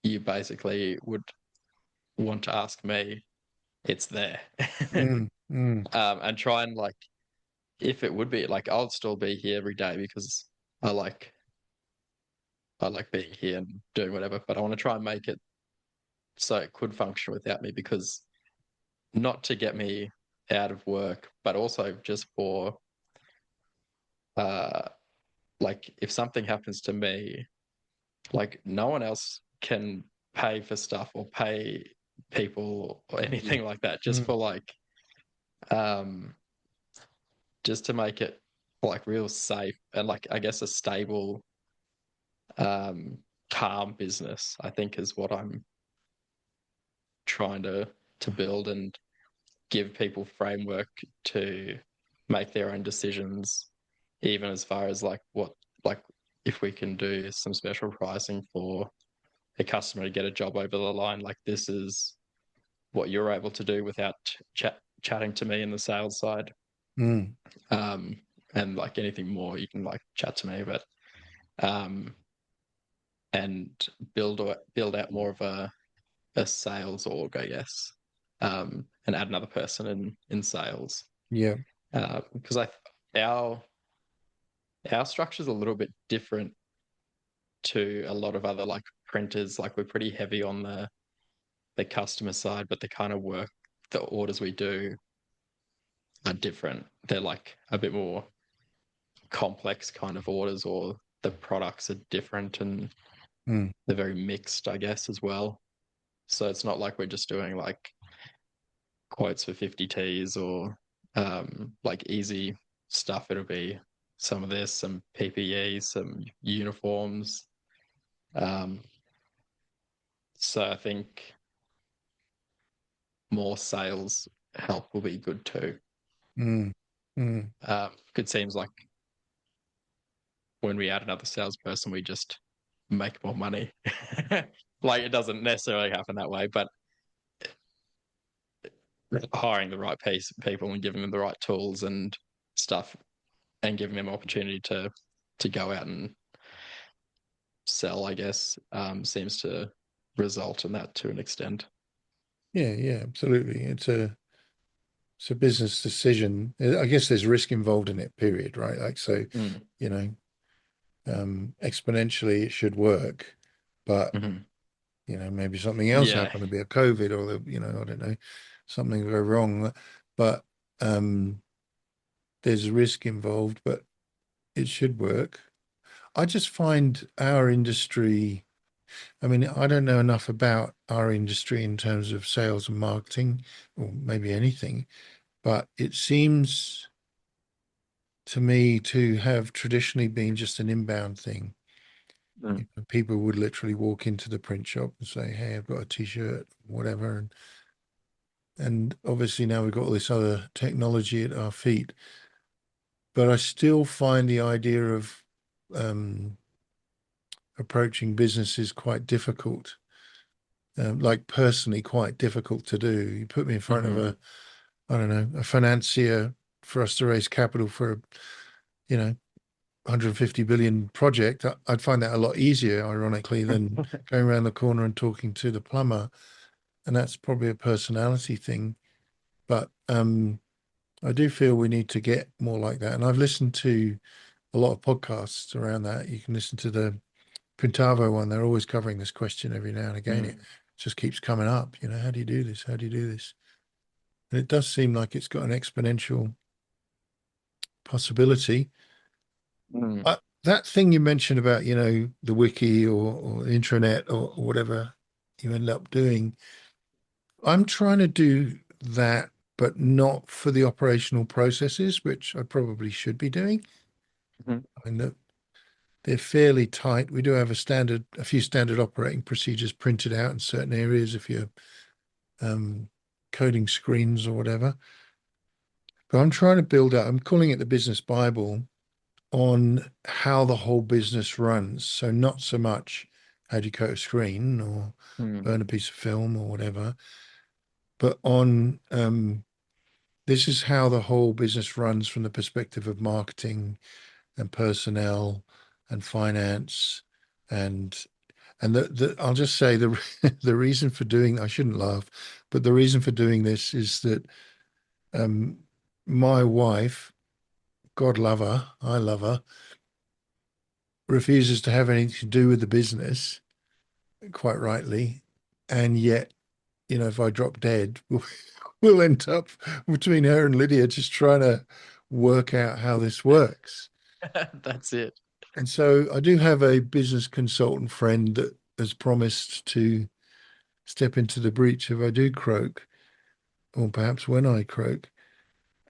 you basically would want to ask me, it's there. Mm, mm, And try and like if it would be like I'll still be here every day because I like I like being here and doing whatever, but I want to try and make it so it could function without me because not to get me out of work, but also just for uh like if something happens to me, like no one else can pay for stuff or pay people or mm, anything like that, just mm, for like um just to make it like real safe and like I guess a stable um calm business, I think is what I'm trying to build and give people framework to make their own decisions, even as far as like what like if we can do some special pricing for a customer to get a job over the line, like this is what you're able to do without chatting to me in the sales side. mm. Um, and like anything more, you can like chat to me, but um, and build out more of a sales org, I guess, and add another person in sales Yeah. because I our our structure is a little bit different to a lot of other like printers. Like we're pretty heavy on the customer side, but the kind of work, the orders we do are different. They're like a bit more complex kind of orders, or the products are different and Mm, they're very mixed, I guess, as well. So it's not like we're just doing like quotes for 50 Ts or like easy stuff. It'll be some of this, some PPE, some uniforms. Um, so I think more sales help will be good too. mm, mm. It seems like when we add another salesperson, we just make more money. Like it doesn't necessarily happen that way, but hiring the right people and giving them the right tools and stuff and giving them opportunity to go out and sell, I guess, seems to result in that to an extent. Yeah, yeah, absolutely. It's a business decision. I guess there's risk involved in it, period, right? Like so, Mm. you know, exponentially it should work, but Hmm. maybe something else Yeah. happened, to be a COVID or I don't know, something go wrong. But there's risk involved, but it should work. I just find our industry, I mean, I don't know enough about our industry in terms of sales and marketing, or maybe anything, but it seems to me to have traditionally been just an inbound thing. Mm. People would literally walk into the print shop and say, "Hey, I've got a t-shirt, whatever," and obviously now we've got all this other technology at our feet. But I still find the idea of um, approaching businesses quite difficult, like personally quite difficult to do. You put me in front of Hmm. I don't know, a financier for us to raise capital for a, 150 billion project. I'd find that a lot easier, ironically, than going around the corner and talking to the plumber. And that's probably a personality thing. But I do feel we need to get more like that. And I've listened to a lot of podcasts around that. You can listen to the Printavo one. They're always covering this question every now and again. It Mm. just keeps coming up. How do you do this? How do you do this? And it does seem like it's got an exponential possibility. Mm. That thing you mentioned about, the wiki or intranet or whatever you end up doing, I'm trying to do that, but not for the operational processes, which I probably should be doing. Mhm. I mean, they're fairly tight. We do have a few standard operating procedures printed out in certain areas if you're um, coding screens or whatever. But I'm trying to build up, I'm calling it the Business Bible on how the whole business runs. So not so much how do you coat a screen or Mm. burn a piece of film or whatever, but on this is how the whole business runs from the perspective of marketing and personnel and finance and I'll just say the the reason for doing I shouldn't laugh, but the reason for doing this is that um, my wife, God love her, I love her, refuses to have anything to do with the business, quite rightly, and yet, you know, if I drop dead, we'll end up between her and Lydia just trying to work out how this works. That's it. And so I do have a business consultant friend that has promised to step into the breach if I do croak, or perhaps when I croak.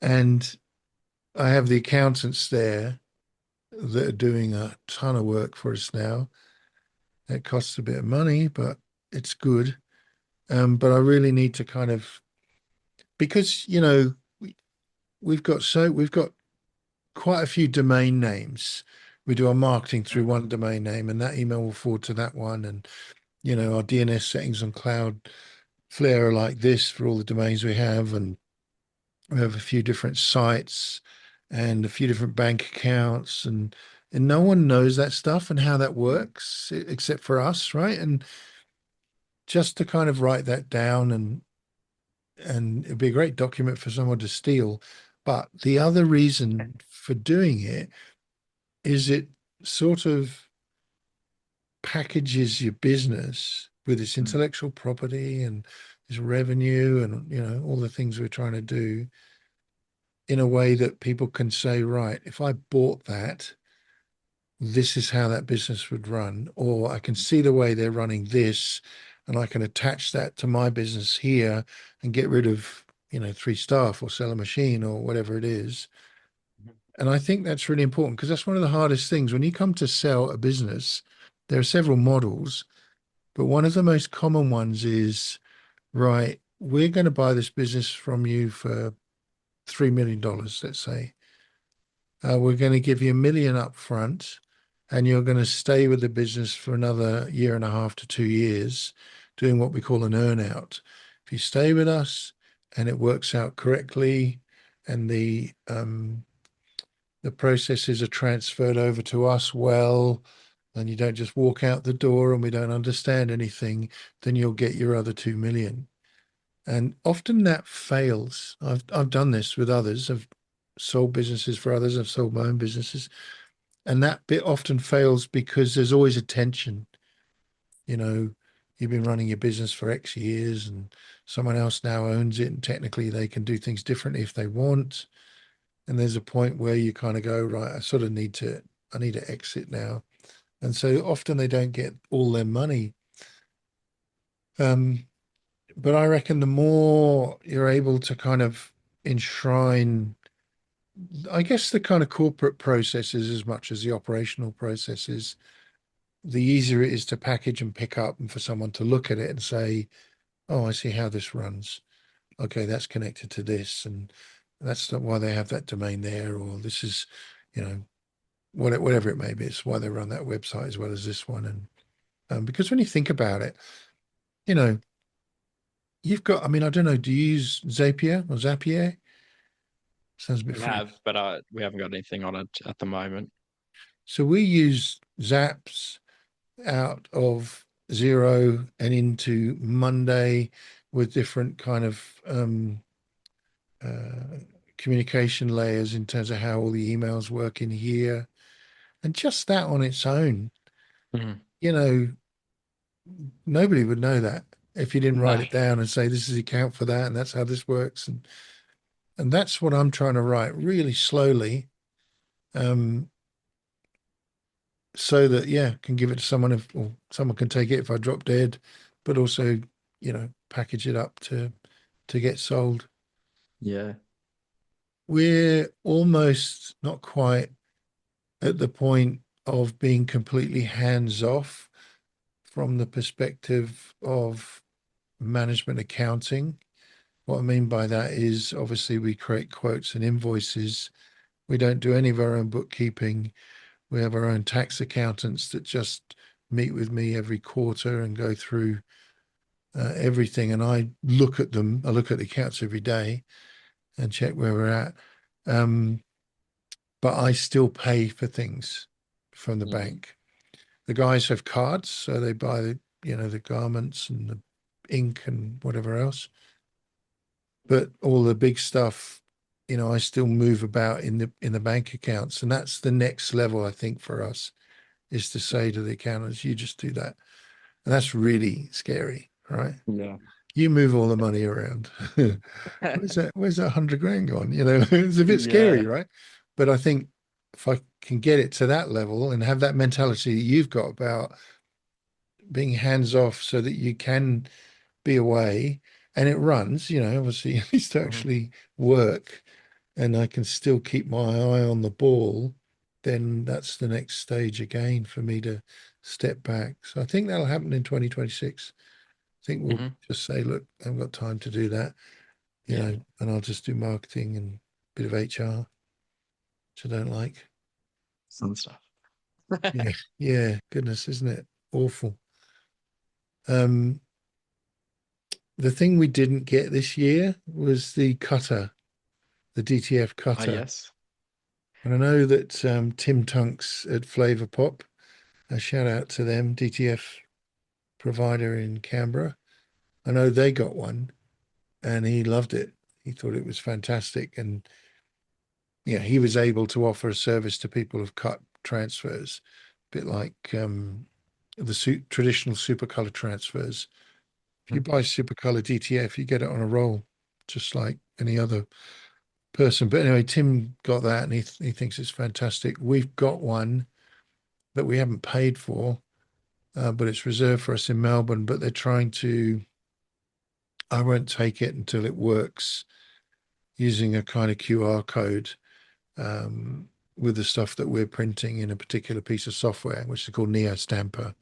And I have the accountants there that are doing a ton of work for us now. It costs a bit of money, but it's good. But I really need to kind of because you know we've got quite a few domain names. We do our marketing through one domain name, and that email will forward to that one. And you know our DNS settings on Cloudflare are like this for all the domains we have, and we have a few different sites and a few different bank accounts, and no one knows that stuff and how that works except for us, right? And just to kind of write that down and it'd be a great document for someone to steal. But the other reason for doing it is it sort of packages your business with its Mm. intellectual property and its revenue and you know all the things we're trying to do in a way that people can say, right, if I bought that, this is how that business would run, or I can see the way they're running this, and I can attach that to my business here and get rid of, you know, three staff or sell a machine or whatever it is. And I think that's really important because that's one of the hardest things. When you come to sell a business, there are several models, but one of the most common ones is, right, we're going to buy this business from you for $3 million, let's say. We're going to give you 1 million up front, and you're going to stay with the business for another year and a half to 2 years, doing what we call an earn-out. If you stay with us and it works out correctly, and the processes are transferred over to us well, and you don't just walk out the door and we don't understand anything, then you'll get your other 2 million. And often that fails. I've done this with others. I've sold businesses for others. I've sold my own businesses. And that bit often fails because there's always a tension. You know, you've been running your business for X years and someone else now owns it. And technically they can do things differently if they want. And there's a point where you kind of go, right, I need to exit now. And so often they don't get all their money. Um, but I reckon the more you're able to kind of enshrine, I guess, the kind of corporate processes as much as the operational processes, the easier it is to package and pick up and for someone to look at it and say, oh, I see how this runs. Okay, that's connected to this. And that's not why they have that domain there. Or this is, you know, whatever it may be. It's why they run that website as well as this one. And because when you think about it, you know, you've got, I mean, I don't know, do you use Zapier or Zapier? Sounds a bit We French. have, but we haven't got anything on it at the moment. So we use Zaps out of Zero and into Monday with different kind of uh, communication layers in terms of how all the emails work in here. And just that on its own, Mhm. you know, nobody would know that if you didn't write No. it down and say this is the account for that and that's how this works. And that's what I'm trying to write really slowly. Um, so that yeah, can give it to someone if or someone can take it if I drop dead, but also, you know, package it up to get sold. Yeah. We're almost not quite at the point of being completely hands off from the perspective of management accounting. What I mean by that is obviously we create quotes and invoices. We don't do any of our own bookkeeping. We have our own tax accountants that just meet with me every quarter and go through everything. And I look at them. I look at the accounts every day and check where we're at. But I still pay for things from the Mm. bank. The guys have cards, so they buy the garments and the ink and whatever else. But all the big stuff, I still move about in the bank accounts, and that's the next level I think for us is to say to the accountants, you just do that, and that's really scary, right? Yeah. You move all the money around. Where's that? Where's that 100 grand gone? It's a bit Yeah. scary, right? But I think if I can get it to that level and have that mentality that you've got about being hands off so that you can be away and it runs, obviously it needs to Mhm. actually work and I can still keep my eye on the ball, then that's the next stage again for me to step back. So I think that'll happen in 2026. I think we'll Mhm. just say, look, I haven't got time to do that, Yeah. and I'll just do marketing and a bit of HR, which I don't like. Some stuff. Yeah, yeah, goodness, isn't it awful? Um, the thing we didn't get this year was the cutter, the DTF Ah, cutter. yes. And I know that Tim Tunks at Flavor Pop, a shout out to them, DTF provider in Canberra. I know they got one and he loved it. He thought it was fantastic. And yeah, he was able to offer a service to people who've cut transfers, a bit like the traditional supercolor transfers. If you Mhm. buy supercolor DTF, you get it on a roll, just like any other person. But anyway, Tim got that and he thinks it's fantastic. We've got one that we haven't paid for, but it's reserved for us in Melbourne. But they're trying to, I won't take it until it works using a kind of QR code with the stuff that we're printing in a particular piece of software, which is called Neo Stamper.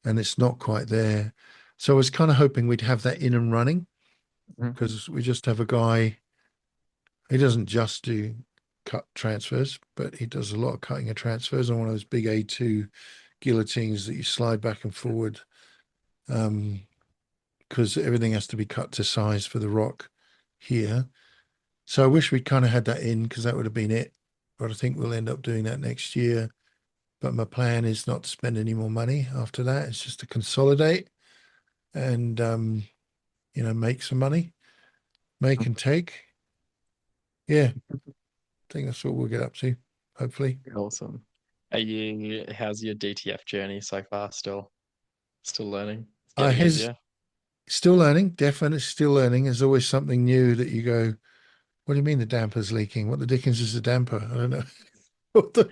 And it's not quite there. So I was kind of hoping we'd have that in and running Mhm. because we just have a guy, he doesn't just do cut transfers, but he does a lot of cutting of transfers on one of those big A2 guillotines that you slide back and forward. Because everything has to be cut to size for the rock here. So I wish we'd kind of had that in because that would have been it. But I think we'll end up doing that next year. But my plan is not to spend any more money after that. It's just to consolidate and make some money, make and take. Yeah, I think that's what we'll get up to, hopefully. Awesome. How's your DTF journey so far? Still learning? It's I getting has easier. still learning, definitely still learning. There's always something new that you go, what do you mean the damper's leaking? What the dickens is a damper? I don't know. What the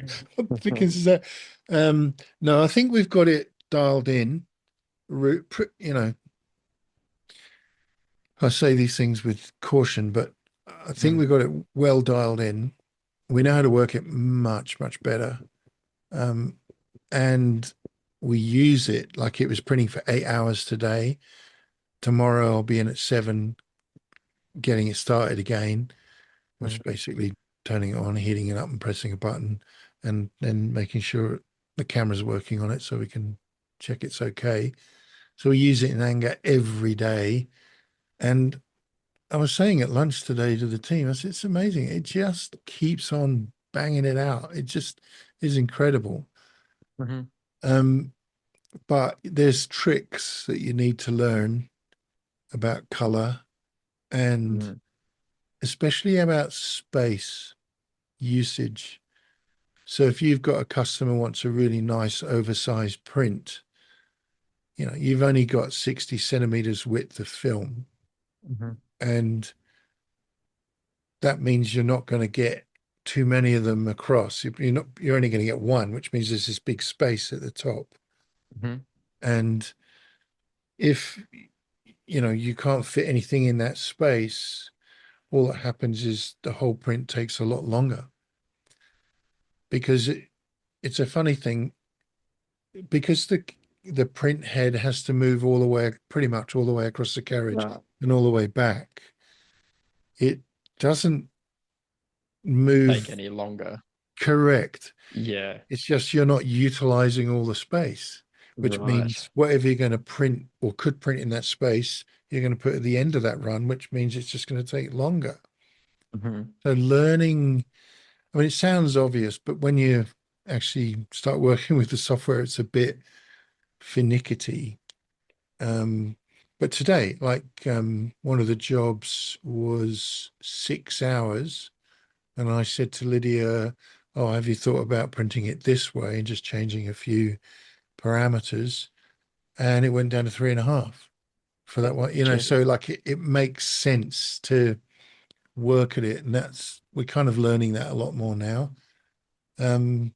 dickens is that? No, I think we've got it dialed in. I say these things with caution, but I think Mhm. we've got it well dialed in. We know how to work it much, much better. Um, and we use it like it was printing for 8 hours today. Tomorrow I'll be in at 7, getting it started again, which is Mhm. basically turning it on, heating it up, and pressing a button, and then making sure the camera's working on it so we can check it's okay. So we use it in anger every day. And I was saying at lunch today to the team, I said, it's amazing. It just keeps on banging it out. It just is incredible. Mhm. Um, but there's tricks that you need to learn about color and Mhm. especially about space usage. So if you've got a customer who wants a really nice oversized print, you've only got 60 centimeters width of film, Mhm. and that means you're not going to get too many of them across. You're only going to get one, which means there's this big space at the top. Mhm. And if you can't fit anything in that space, all that happens is the whole print takes a lot longer because it's a funny thing because the print head has to move all the way, pretty much all the way across the carriage Right. and all the way back. it doesn't move Take any longer. correct. Yeah. It's just you're not utilizing all the space, which Right. means whatever you're going to print or could print in that space, you're going to put at the end of that run, which means it's just going to take longer. Hmm. So learning, I mean, it sounds obvious, but when you actually start working with the software, it's a bit finicky. Um, but today, like one of the jobs was 6 hours, and I said to Lydia, "Oh, have you thought about printing it this way and just changing a few parameters?" And it went down to 3.5 for that one. So Jeez. like it makes sense to work at it, and we're kind of learning that a lot more now. Um,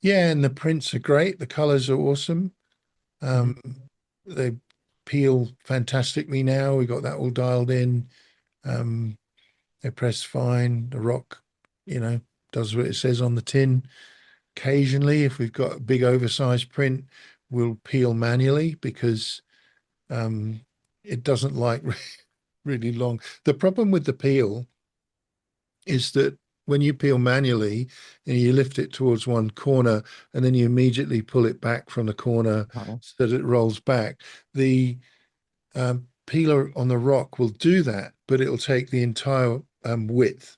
yeah, and the prints are great. The colors are awesome. Mhm. Um, they peel fantastically now. We got that all dialed in. Um, they press fine. The rock, you know, does what it says on the tin. Occasionally, if we've got a big oversized print, we'll peel manually because um, it doesn't like really long. The problem with the peel is that when you peel manually and you lift it towards one corner and then you immediately pull it back from the corner Oh, so that it rolls back, the peeler on the rock will do that, but it'll take the entire width.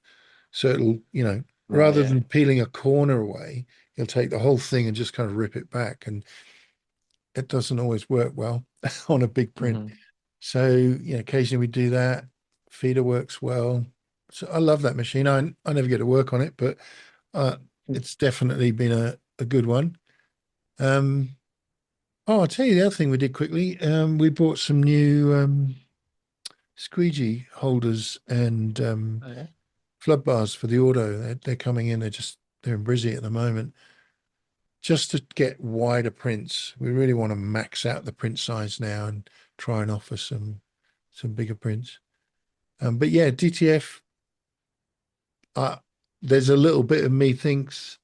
So it'll, right, rather yeah. than peeling a corner away, it'll take the whole thing and just kind of rip it back. And it doesn't always work well on a big print. Hmm. So, occasionally we do that. Feeder works well. So I love that machine. I never get to work on it, but uh, it's definitely been a good one. Um, oh, I'll tell you the other thing we did quickly. We bought some new squeegee holders and Oh, yeah. flood bars for the auto. They're coming in. They're in Brizzy at the moment. Just to get wider prints. We really want to max out the print size now and try and offer some bigger prints. But yeah, DTF. Uh, there's a little bit of me thinks,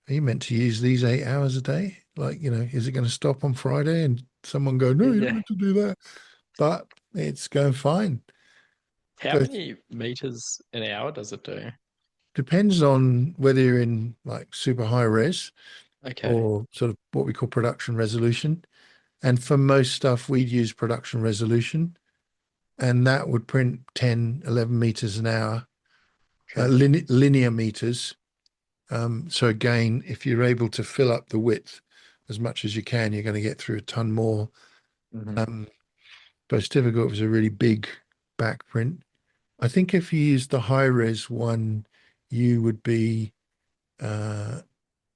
are you meant to use these 8 hours a day? Like, is it going to stop on Friday? And someone go, no, you're not Yeah. meant to do that. But it's going fine. How But many meters an hour does it do? depends on whether you're in like super high res Okay. or sort of what we call production resolution. And for most stuff, we'd use production resolution, and that would print 10, 11 meters an hour, Okay. linear meters. So again, if you're able to fill up the width as much as you can, you're going to get through a ton more. Hmm. Um, but it's difficult if it's a really big back print. I think if you use the high res one, you would be uh,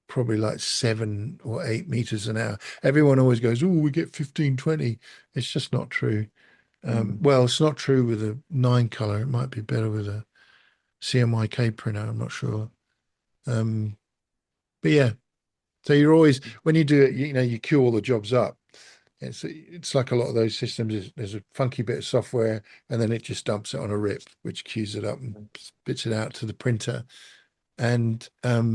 probably like 7 or 8 meters an hour. Everyone always goes, oh, we get 15, 20. It's just not true. Mm. Well, it's not true with a 9 color. It might be better with a CMYK printer. I'm not sure. Um, but yeah, so you're always, when you do it, you queue all the jobs up. It's like a lot of those systems. There's a funky bit of software, and then it just dumps it on a rip, which queues it up and spits it out to the printer. And yeah,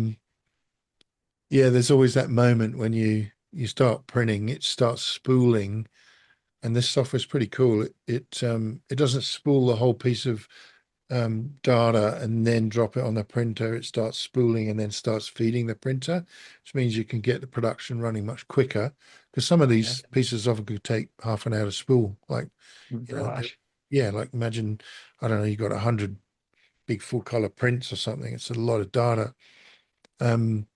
there's always that moment when you start printing, it starts spooling, and this software is pretty cool. It doesn't spool the whole piece of data and then drop it on the printer. It starts spooling and then starts feeding the printer, which means you can get the production running much quicker. Because some of Yeah. these pieces often could take half an hour to spool. Like, you know, Right. yeah, like imagine, I don't know, you got 100 big full color prints or something. It's a lot of data. Um,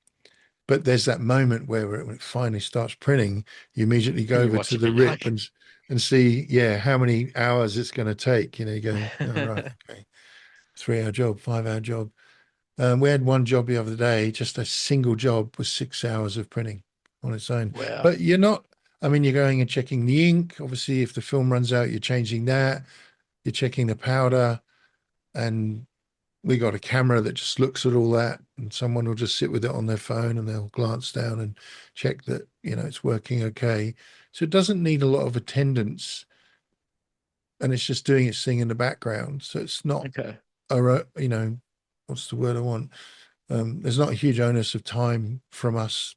but there's that moment where when it finally starts printing, you immediately go And you over watch to it the and you're rip like, and see, yeah, how many hours it's going to take. You go, oh, right, okay, 3 hour job, 5 hour job. We had one job the other day, just a single job was 6 hours of printing on its own. wow. But you're not, I mean, you're going and checking the ink. Obviously, if the film runs out, you're changing that. You're checking the powder. And we got a camera that just looks at all that. And someone will just sit with it on their phone and they'll glance down and check that, it's working okay. So it doesn't need a lot of attendance and it's just doing its thing in the background. So it's not Okay. what's the word I want? There's not a huge onus of time from us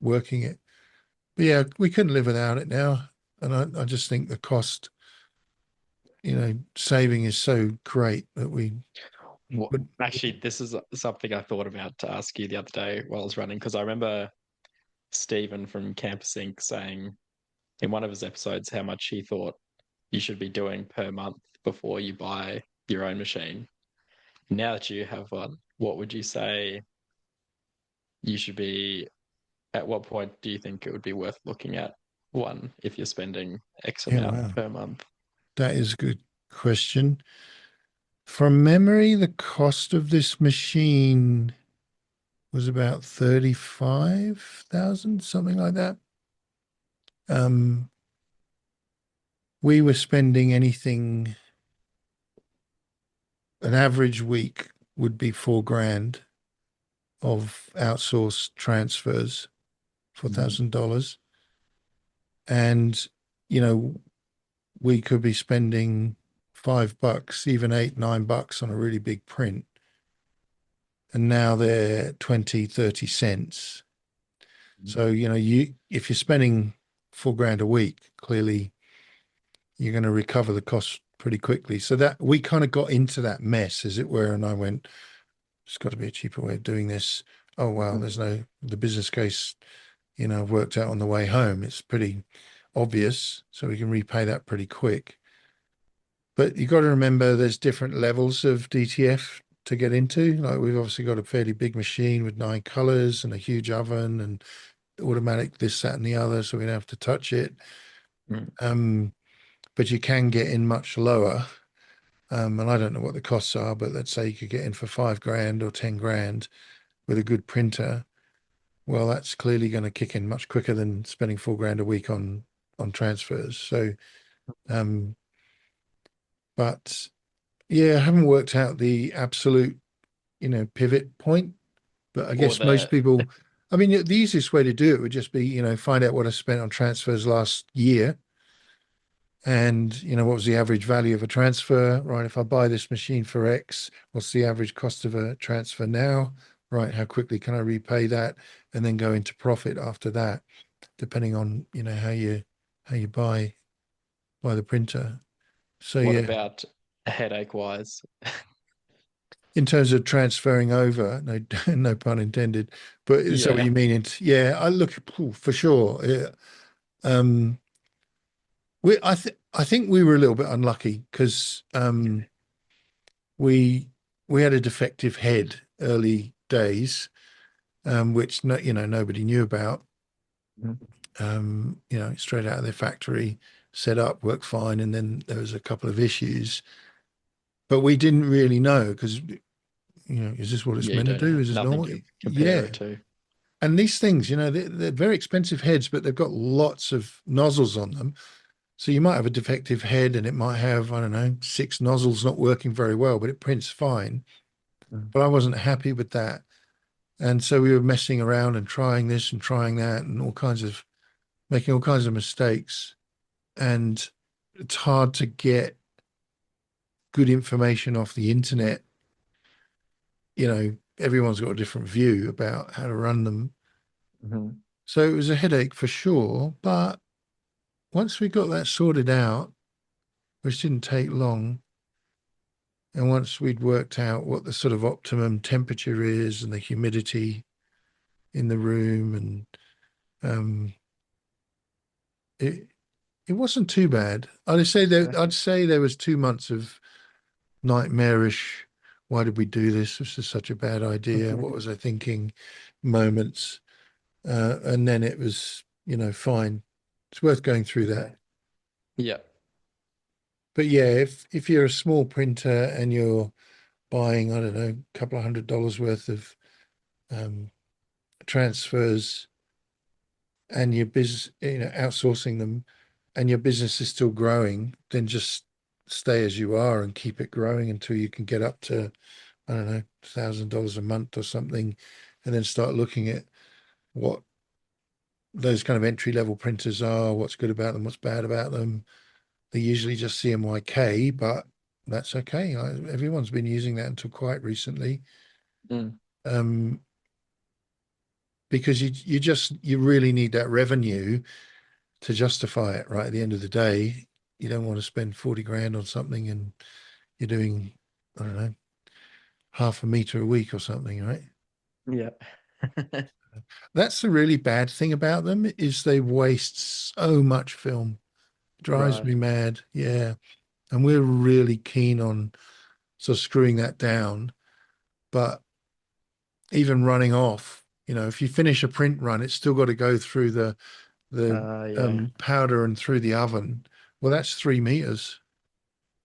working it. But yeah, we couldn't live without it now. And I just think the cost saving is so great that we Well, would. actually, this is something I thought about to ask you the other day while I was running, because I remember Stephen from Campus Inc. saying in one of his episodes how much he thought you should be doing per month before you buy your own machine. Now that you have one, what would you say you should be? At what point do you think it would be worth looking at one if you're spending X Yeah, amount wow. per month? That is a good question. From memory, the cost of this machine was about 35,000, something like that. Um, we were spending anything, an average week would be 4 grand of outsourced transfers, Mhm. $4,000. And, you know, we could be spending $5, even 8, $9 on a really big print. And now they're 20, 30 cents. So, if you're spending 4 grand a week, clearly you're going to recover the cost pretty quickly. So that we kind of got into that mess, as it were. And I went, there's got to be a cheaper way of doing this. Oh, well, there's no, the business case, worked out on the way home. It's pretty obvious. So we can repay that pretty quick. But you've got to remember there's different levels of DTF to get into. Like we've obviously got a fairly big machine with 9 colors and a huge oven and automatic this, that, and the other, so we don't have to touch it. Mm. Um, but you can get in much lower. And I don't know what the costs are, but let's say you could get in for 5 grand or 10 grand with a good printer. Well, that's clearly going to kick in much quicker than spending 4 grand a week on transfers. So, um, but yeah, I haven't worked out the absolute, pivot point. But I Or guess most the people, I mean, the easiest way to do it would just be, find out what I spent on transfers last year. And, what was the average value of a transfer? Right. If I buy this machine for X, what's the average cost of a transfer now? Right. How quickly can I repay that? And then go into profit after that, depending on, how you buy the printer. So what yeah, about headache wise? in terms of transferring over, no, no pun intended. But is that what Yeah. you mean? Yeah, I look for sure. Yeah. Um, I think we were a little bit unlucky because we we had a defective head early days, which nobody knew about. Mhm. Straight out of their factory, set up, worked fine, and then there was a couple of issues, but we didn't really know because is this what it's Yeah, you meant to don't do? have Is this nothing normal? to compare Yeah. it to. And these things, they're very expensive heads, but they've got lots of nozzles on them. So you might have a defective head and it might have, I don't know, 6 nozzles not working very well, but it prints fine. Mm. But I wasn't happy with that. And so we were messing around and trying this and trying that and making all kinds of mistakes. And it's hard to get good information off the internet. Everyone's got a different view about how to run them. Mhm. So it was a headache for sure. But once we got that sorted out, which didn't take long, and once we'd worked out what the sort of optimum temperature is and the humidity in the room, and um, it it wasn't too bad. I'd say there was 2 months of nightmarish. Why did we do this? This is such a bad idea. What was I thinking? Moments, and then it was fine. It's worth going through that. Okay. Yeah. But yeah, if you're a small printer and you're buying, I don't know, a couple of $100 worth of um, transfers and your business, outsourcing them and your business is still growing, then just stay as you are and keep it growing until you can get up to, I don't know, $1,000 a month or something, and then start looking at what those kind of entry level printers are, what's good about them, what's bad about them. They usually just CMYK, but that's okay. Everyone's been using that until quite recently. Mm. Um, because you really need that revenue to justify it right at the end of the day. you don't want to spend 40 grand on something and you're doing, I don't know, half a meter a week or something, right? Yeah. That's the really bad thing about them is they waste so much film. Drives Right. me mad. Yeah. And we're really keen on sort of screwing that down. But even running off, if you finish a print run, it's still got to go through the Yeah. powder and through the oven. Well, that's 3 meters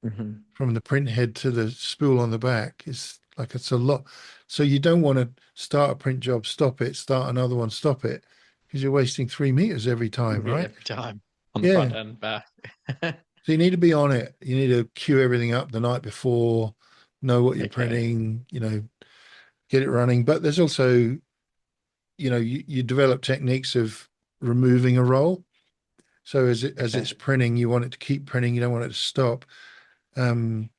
Hmm. from the print head to the spool on the back. It's a lot. So you don't want to start a print job, stop it, start another one, stop it, because you're wasting 3 meters every time, Yeah, right? every time on the Yeah. front and back. So you need to be on it. You need to queue everything up the night before, know what you're Okay. printing, get it running. But there's also, you develop techniques of removing a roll. So as Okay. it's printing, you want it to keep printing. You don't want it to stop. Um,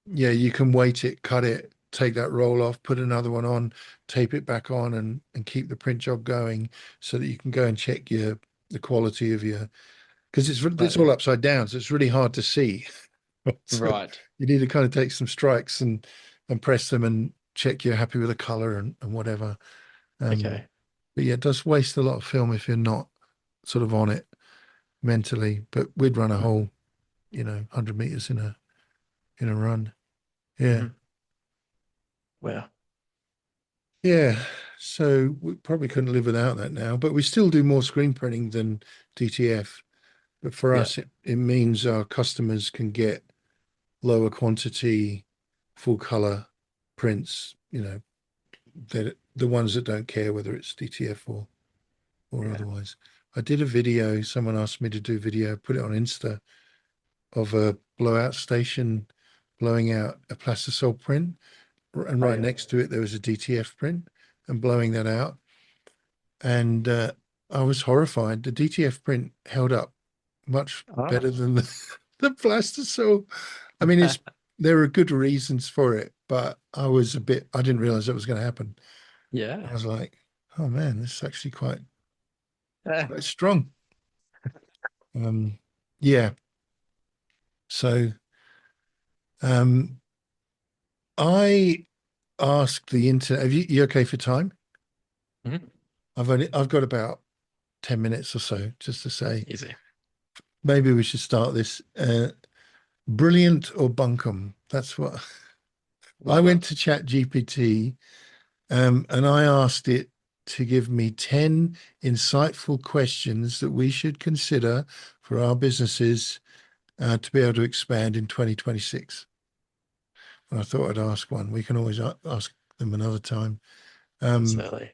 yeah, you can weight it, cut it, take that roll off, put another one on, tape it back on, and keep the print job going so that you can go and check the quality of your because it's Right. all upside down, so it's really hard to see. So Right. you need to kind of take some strikes and press them and check you're happy with the color and whatever. Um, Okay. but yeah, it does waste a lot of film if you're not sort of on it mentally. But we'd run a whole, 100 meters in a run. Yeah. Hmm. Well, Yeah. So we probably couldn't live without that now, but we still do more screen printing than DTF. But for yeah. us, it means our customers can get lower quantity, full color prints, that the ones that don't care whether it's DTF or Yeah. otherwise. I did a video, someone asked me to do video, put it on Insta of a blowout station blowing out a plastisol print. And Oh, right yeah. next to it, there was a DTF print and blowing that out. And I was horrified. The DTF print held up much Oh. better than the plastisol. I mean, there are good reasons for it, but I didn't realize that was going to happen. I Yeah. was like, oh man, this is actually quite strong. Um, yeah. So um, I asked the internet, you okay for time? Mhm. I've got about 10 minutes or so just to say, Easy. maybe we should start this. Brilliant or bunkum? That's what I Love it. went to Chat GPT, and I asked it to give me 10 insightful questions that we should consider for our businesses to be able to expand in 2026. And I thought I'd ask one. We can always ask them another time. Um, Absolutely.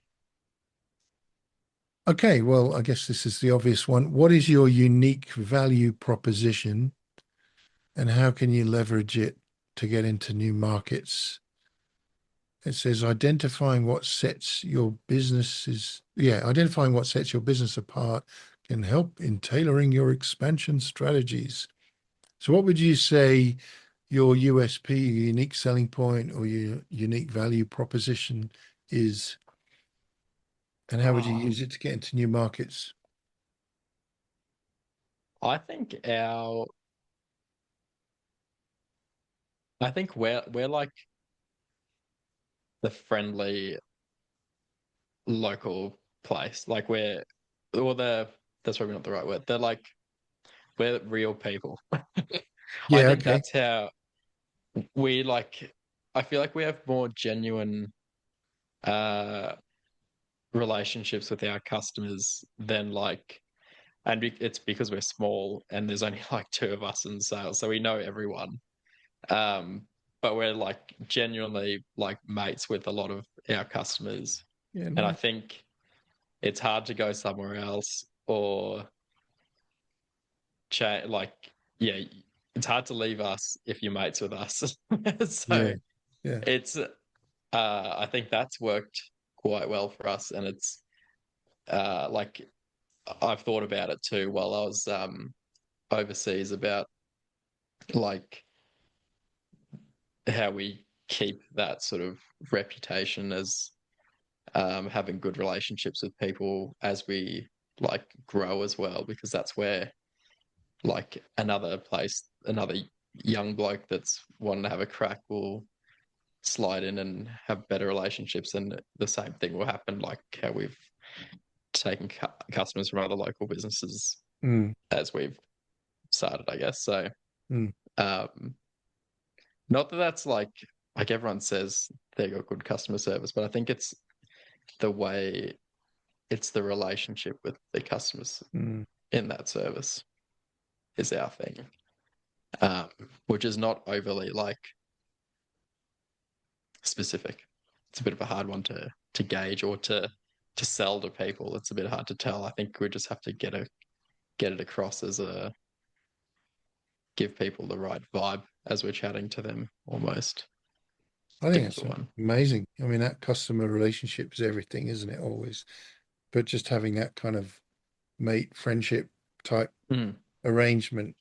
okay, well, I guess this is the obvious one. What is your unique value proposition and how can you leverage it to get into new markets? It says identifying what sets your business apart can help in tailoring your expansion strategies. So what would you say your USP, your unique selling point, or your unique value proposition is, and how would you Oh, use it to get into new markets? I think our I think we're like the friendly local place. Like we're or the that's probably not the right word. They're like we're real people. I Yeah, think okay. that's how we like I feel like we have more genuine uh relationships with our customers than like it's because we're small and there's only like two of us in sales, so we know everyone. Um, but we're like genuinely like mates with a lot of our customers. Yeah, And I nice. think it's hard to go somewhere else or chat like, yeah, it's hard to leave us if you're mates with us. Yeah, So yeah, it's, I think that's worked quite well for us. And it's like, I've thought about it too while I was overseas about like how we keep that sort of reputation as having good relationships with people as we like grow as well, because that's where like another place, another young bloke that's wanting to have a crack will slide in and have better relationships, and the same thing will happen, like how we've taken customers from other local businesses Mm, as we've started, I guess. So, mm, um, not that that's like everyone says they got good customer service, but I think it's the way it's the relationship with the customers mm. in that service is our thing, um, which is not overly like specific. It's a bit of a hard one to gauge or to sell to people. It's a bit hard to tell. I think we just have to get it across as a give people the right vibe as we're chatting to them almost. I think it's Difficult one. amazing. I mean, that customer relationship is everything, isn't it? Always. But just having that kind of mate friendship type Mm, arrangement,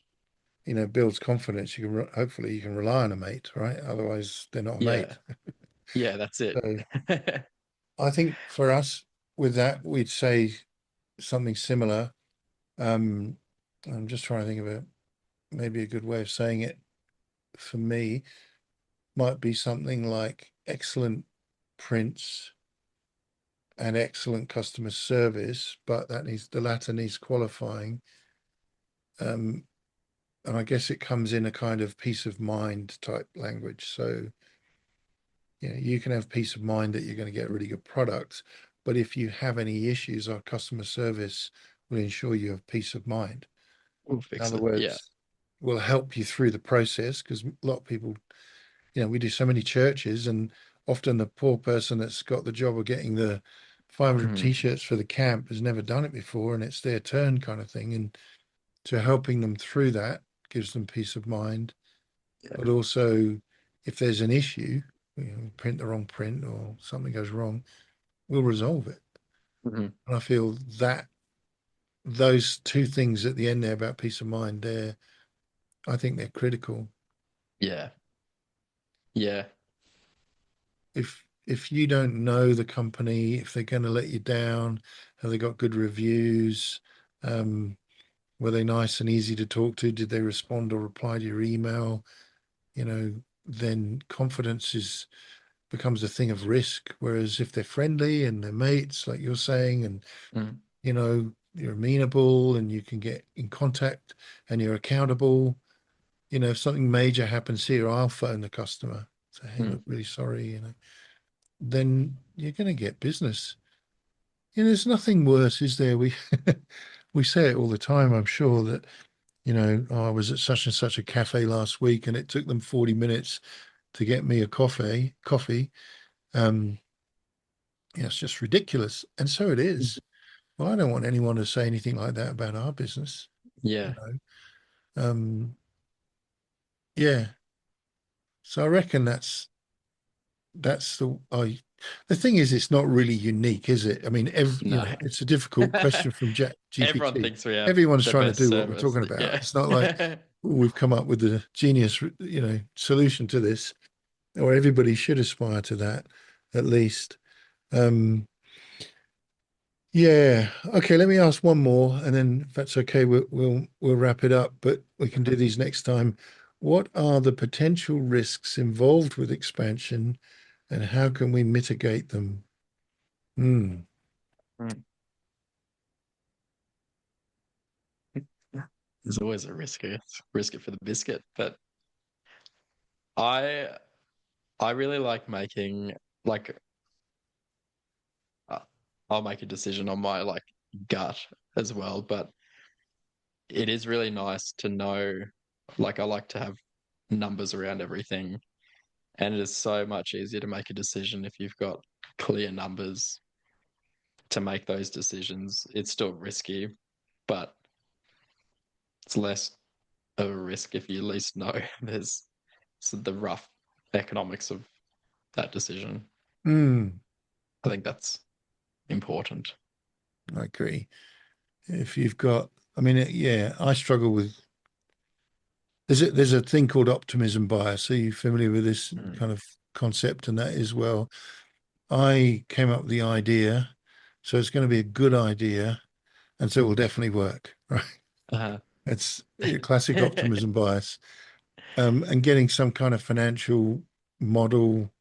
builds confidence. Hopefully you can rely on a mate, right? Otherwise they're not a yeah. mate. Yeah, that's it. So I think for us with that, we'd say something similar. Um, I'm just trying to think of maybe a good way of saying it for me might be something like excellent prints and excellent customer service, but the latter needs qualifying. Um, and I guess it comes in a kind of peace of mind type language. So, you can have peace of mind that you're going to get really good products, but if you have any issues, our customer service will ensure you have peace of mind. We'll In fix other it. Yeah. words, will help you through the process because a lot of people, we do so many churches, and often the poor person that's got the job of getting the 500 Mm, t-shirts for the camp has never done it before, and it's their turn kind of thing. And so helping them through that gives them peace of mind. yeah. But also, if there's an issue, print the wrong print or something goes wrong, we'll resolve it. Hmm. And I feel that those two things at the end there about peace of mind, I think they're critical. Yeah. Yeah. If you don't know the company, if they're going to let you down, have they got good reviews? Um, were they nice and easy to talk to? Did they respond or reply to your email? Then confidence becomes a thing of risk. Whereas if they're friendly and they're mates, like you're saying, and Mm, you're amenable and you can get in contact and you're accountable, if something major happens here, I'll phone the customer. Say, hey, mm. look, really sorry, then you're going to get business. There's nothing worse, is there? We say it all the time, I'm sure, that, oh, I was at such and such a cafe last week and it took them 40 minutes to get me a coffee. Um, it's just ridiculous. And so it is. Well, I don't want anyone to say anything like that about our business, you Yeah. know. Yeah. So I reckon that's the thing is, it's not really unique, is it? I mean, No. it's a difficult question from Everyone GPT. thinks we have Everyone's the trying to best do what we're service. talking about. Yeah. It's not like we've come up with the genius, solution to this, or everybody should aspire to that, at least. Um, yeah. Okay. Let me ask one more, and then if that's okay, we'll wrap it up. But we can do these next time. What are the potential risks involved with expansion, and how can we mitigate them? Hmm. Mm. There's always a risk. Risk it for the biscuit. But I I really like making like uh, I'll make a decision on my like gut as well, but it is really nice to know, like I like to have numbers around everything, and it is so much easier to make a decision if you've got clear numbers to make those decisions. It's still risky, but it's less of a risk if you at least know there's the rough economics of that decision. Hmm. I think that's important. I agree. If you've got, I mean, yeah, I struggle with. There's a thing called optimism bias. Are you familiar with this Mm. kind of concept and that as well? I came up with the idea, so it's going to be a good idea, and so it will definitely work, right? Uh-huh. It's a classic optimism bias. And getting some kind of financial model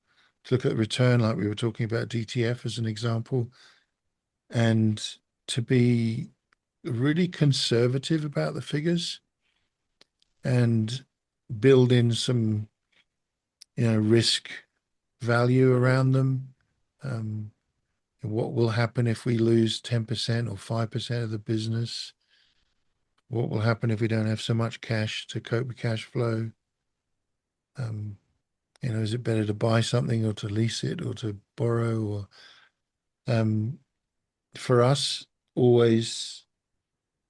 to look at return, like we were talking about DTF as an example, and to be really conservative about the figures and build in some, risk value around them. Um, what will happen if we lose 10% or 5% of the business? What will happen if we don't have so much cash to cope with cash flow? Um, is it better to buy something or to lease it or to borrow? Or for us, always,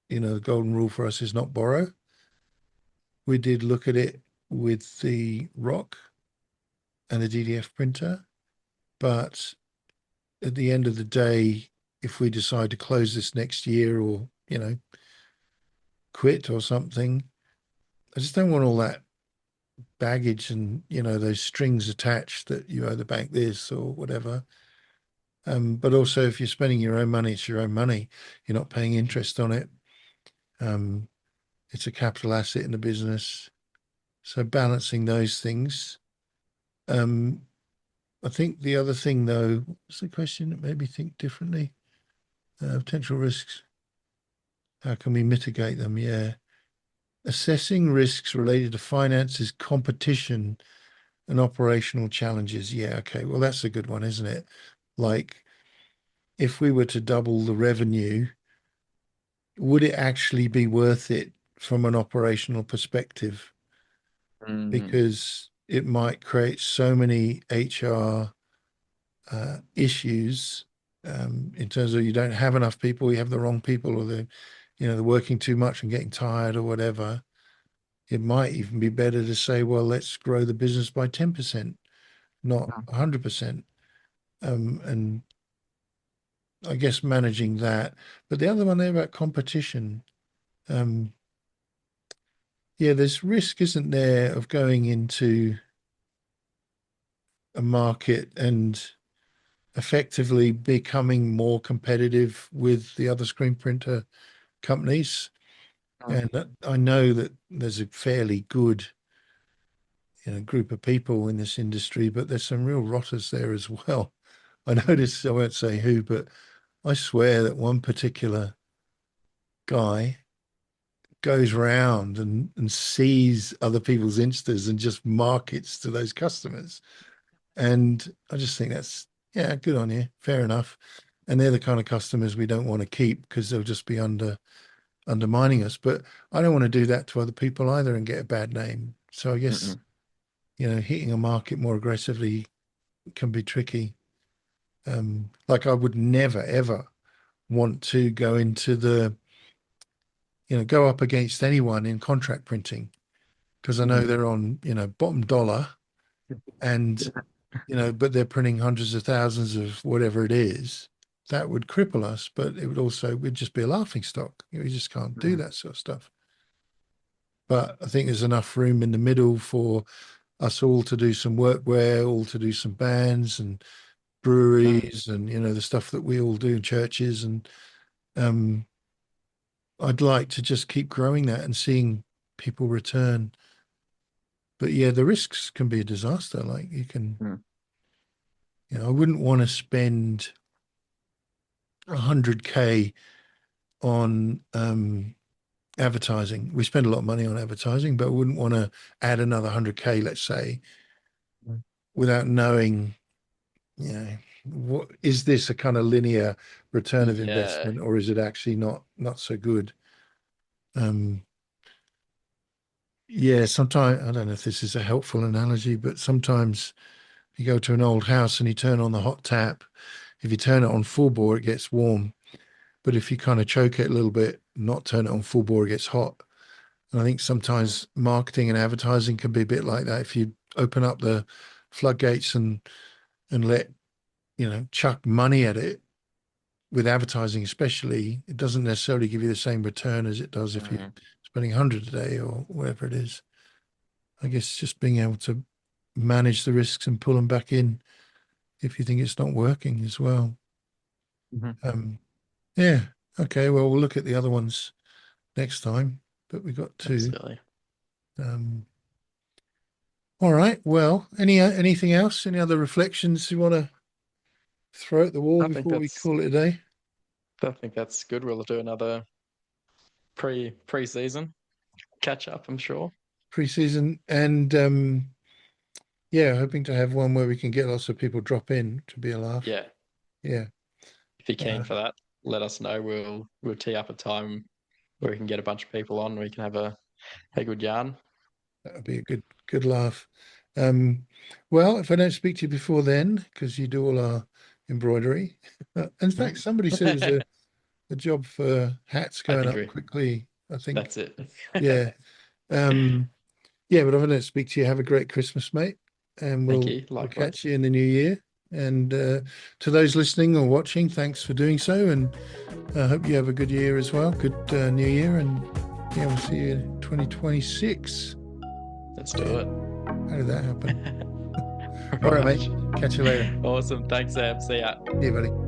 the golden rule for us is not borrow. We did look at it with the Rock and the DTF printer, but at the end of the day, if we decide to close this next year or, quit or something, I just don't want all that baggage and, those strings attached that you owe the bank this or whatever. But also, if you're spending your own money, it's your own money. You're not paying interest on it. It's a capital asset in the business. So balancing those things. I think the other thing, though, what's the question that made me think differently? Potential risks. How can we mitigate them? Yeah. Assessing risks related to finances, competition, and operational challenges. Yeah. Okay. Well, that's a good one, isn't it? Like, if we were to double the revenue, would it actually be worth it from an operational perspective? Mm, Because it might create so many HR issues in terms of you don't have enough people, you have the wrong people, or they're working too much and getting tired or whatever. It might even be better to say, well, let's grow the business by 10%, not 100%. And I guess managing that. But the other one there about competition, um, yeah, there's risk, isn't there, of going into a market and effectively becoming more competitive with the other screen printer companies. mm, And I know that there's a fairly good, group of people in this industry, but there's some real rotters there as well. I noticed, I won't say who, but I swear that one particular guy goes round and sees other people's instas and just markets to those customers. And I just think that's, yeah, good on you. Fair enough. And they're the kind of customers we don't want to keep because they'll just be undermining us. But I don't want to do that to other people either and get a bad name. So I guess, mm, hitting a market more aggressively can be tricky. Like I would never, ever want to go into go up against anyone in contract printing because I know mm, they're on, bottom dollar and, but they're printing hundreds of thousands of whatever it is. That would cripple us, but it would also, we'd just be a laughing stock. We just can't do mm, that sort of stuff. But I think there's enough room in the middle for us all to do some workwear, all to do some bands and mm, breweries and, the stuff that we all do in churches. And um, I'd like to just keep growing that and seeing people return. But yeah, the risks can be a disaster. Like you can, mm, I wouldn't want to spend 100K on advertising. We spend a lot of money on advertising, but I wouldn't want to add another 100K, let's say, mm. without knowing, what is this a kind of linear return of Yeah. investment, or is it actually not so good? Um, yeah, sometimes I don't know if this is a helpful analogy, but sometimes you go to an old house and you turn on the hot tap. If you turn it on full bore, it gets warm. But if you kind of choke it a little bit, not turn it on full bore, it gets hot. And I think Mm, sometimes marketing and advertising can be a bit like that. If you open up the floodgates and let, chuck money at it with advertising, especially, it doesn't necessarily give you the same return as it does if you're mm, spending 100 a day or whatever it is. I guess just being able to manage the risks and pull them back in if you think it's not working as well. mhm. Yeah. Okay. Well, we'll look at the other ones next time. but we got two. Absolutely. All right. Well, anything else? Any other reflections you want to throw at the wall I think before we that's call it a day? I think that's good. We'll do another pre-season catch up, I'm sure. Pre-season, and yeah, hoping to have one where we can get lots of people drop in to be a laugh. Yeah. Yeah. If you're keen for that, let us know. We'll tee up a time where we can get a bunch of people on. We can have a good yarn. That would be a good laugh. Well, if I don't speak to you before then, because you do all our embroidery. In fact, somebody said it was a job for hats I going think up quickly, I think. that's it. Yeah. Um, yeah, but if I don't speak to you, have a great Christmas, mate. And Thank we'll you. we'll catch Likewise. you in the new year. And to those listening or watching, thanks for doing so. And I hope you have a good year as well. Good new year. And yeah, we'll see you in 2026. Let's do Yeah. it. How did that happen? All right, Right. mate. Catch you later. Awesome. Thanks, Sam. See ya. See you, buddy.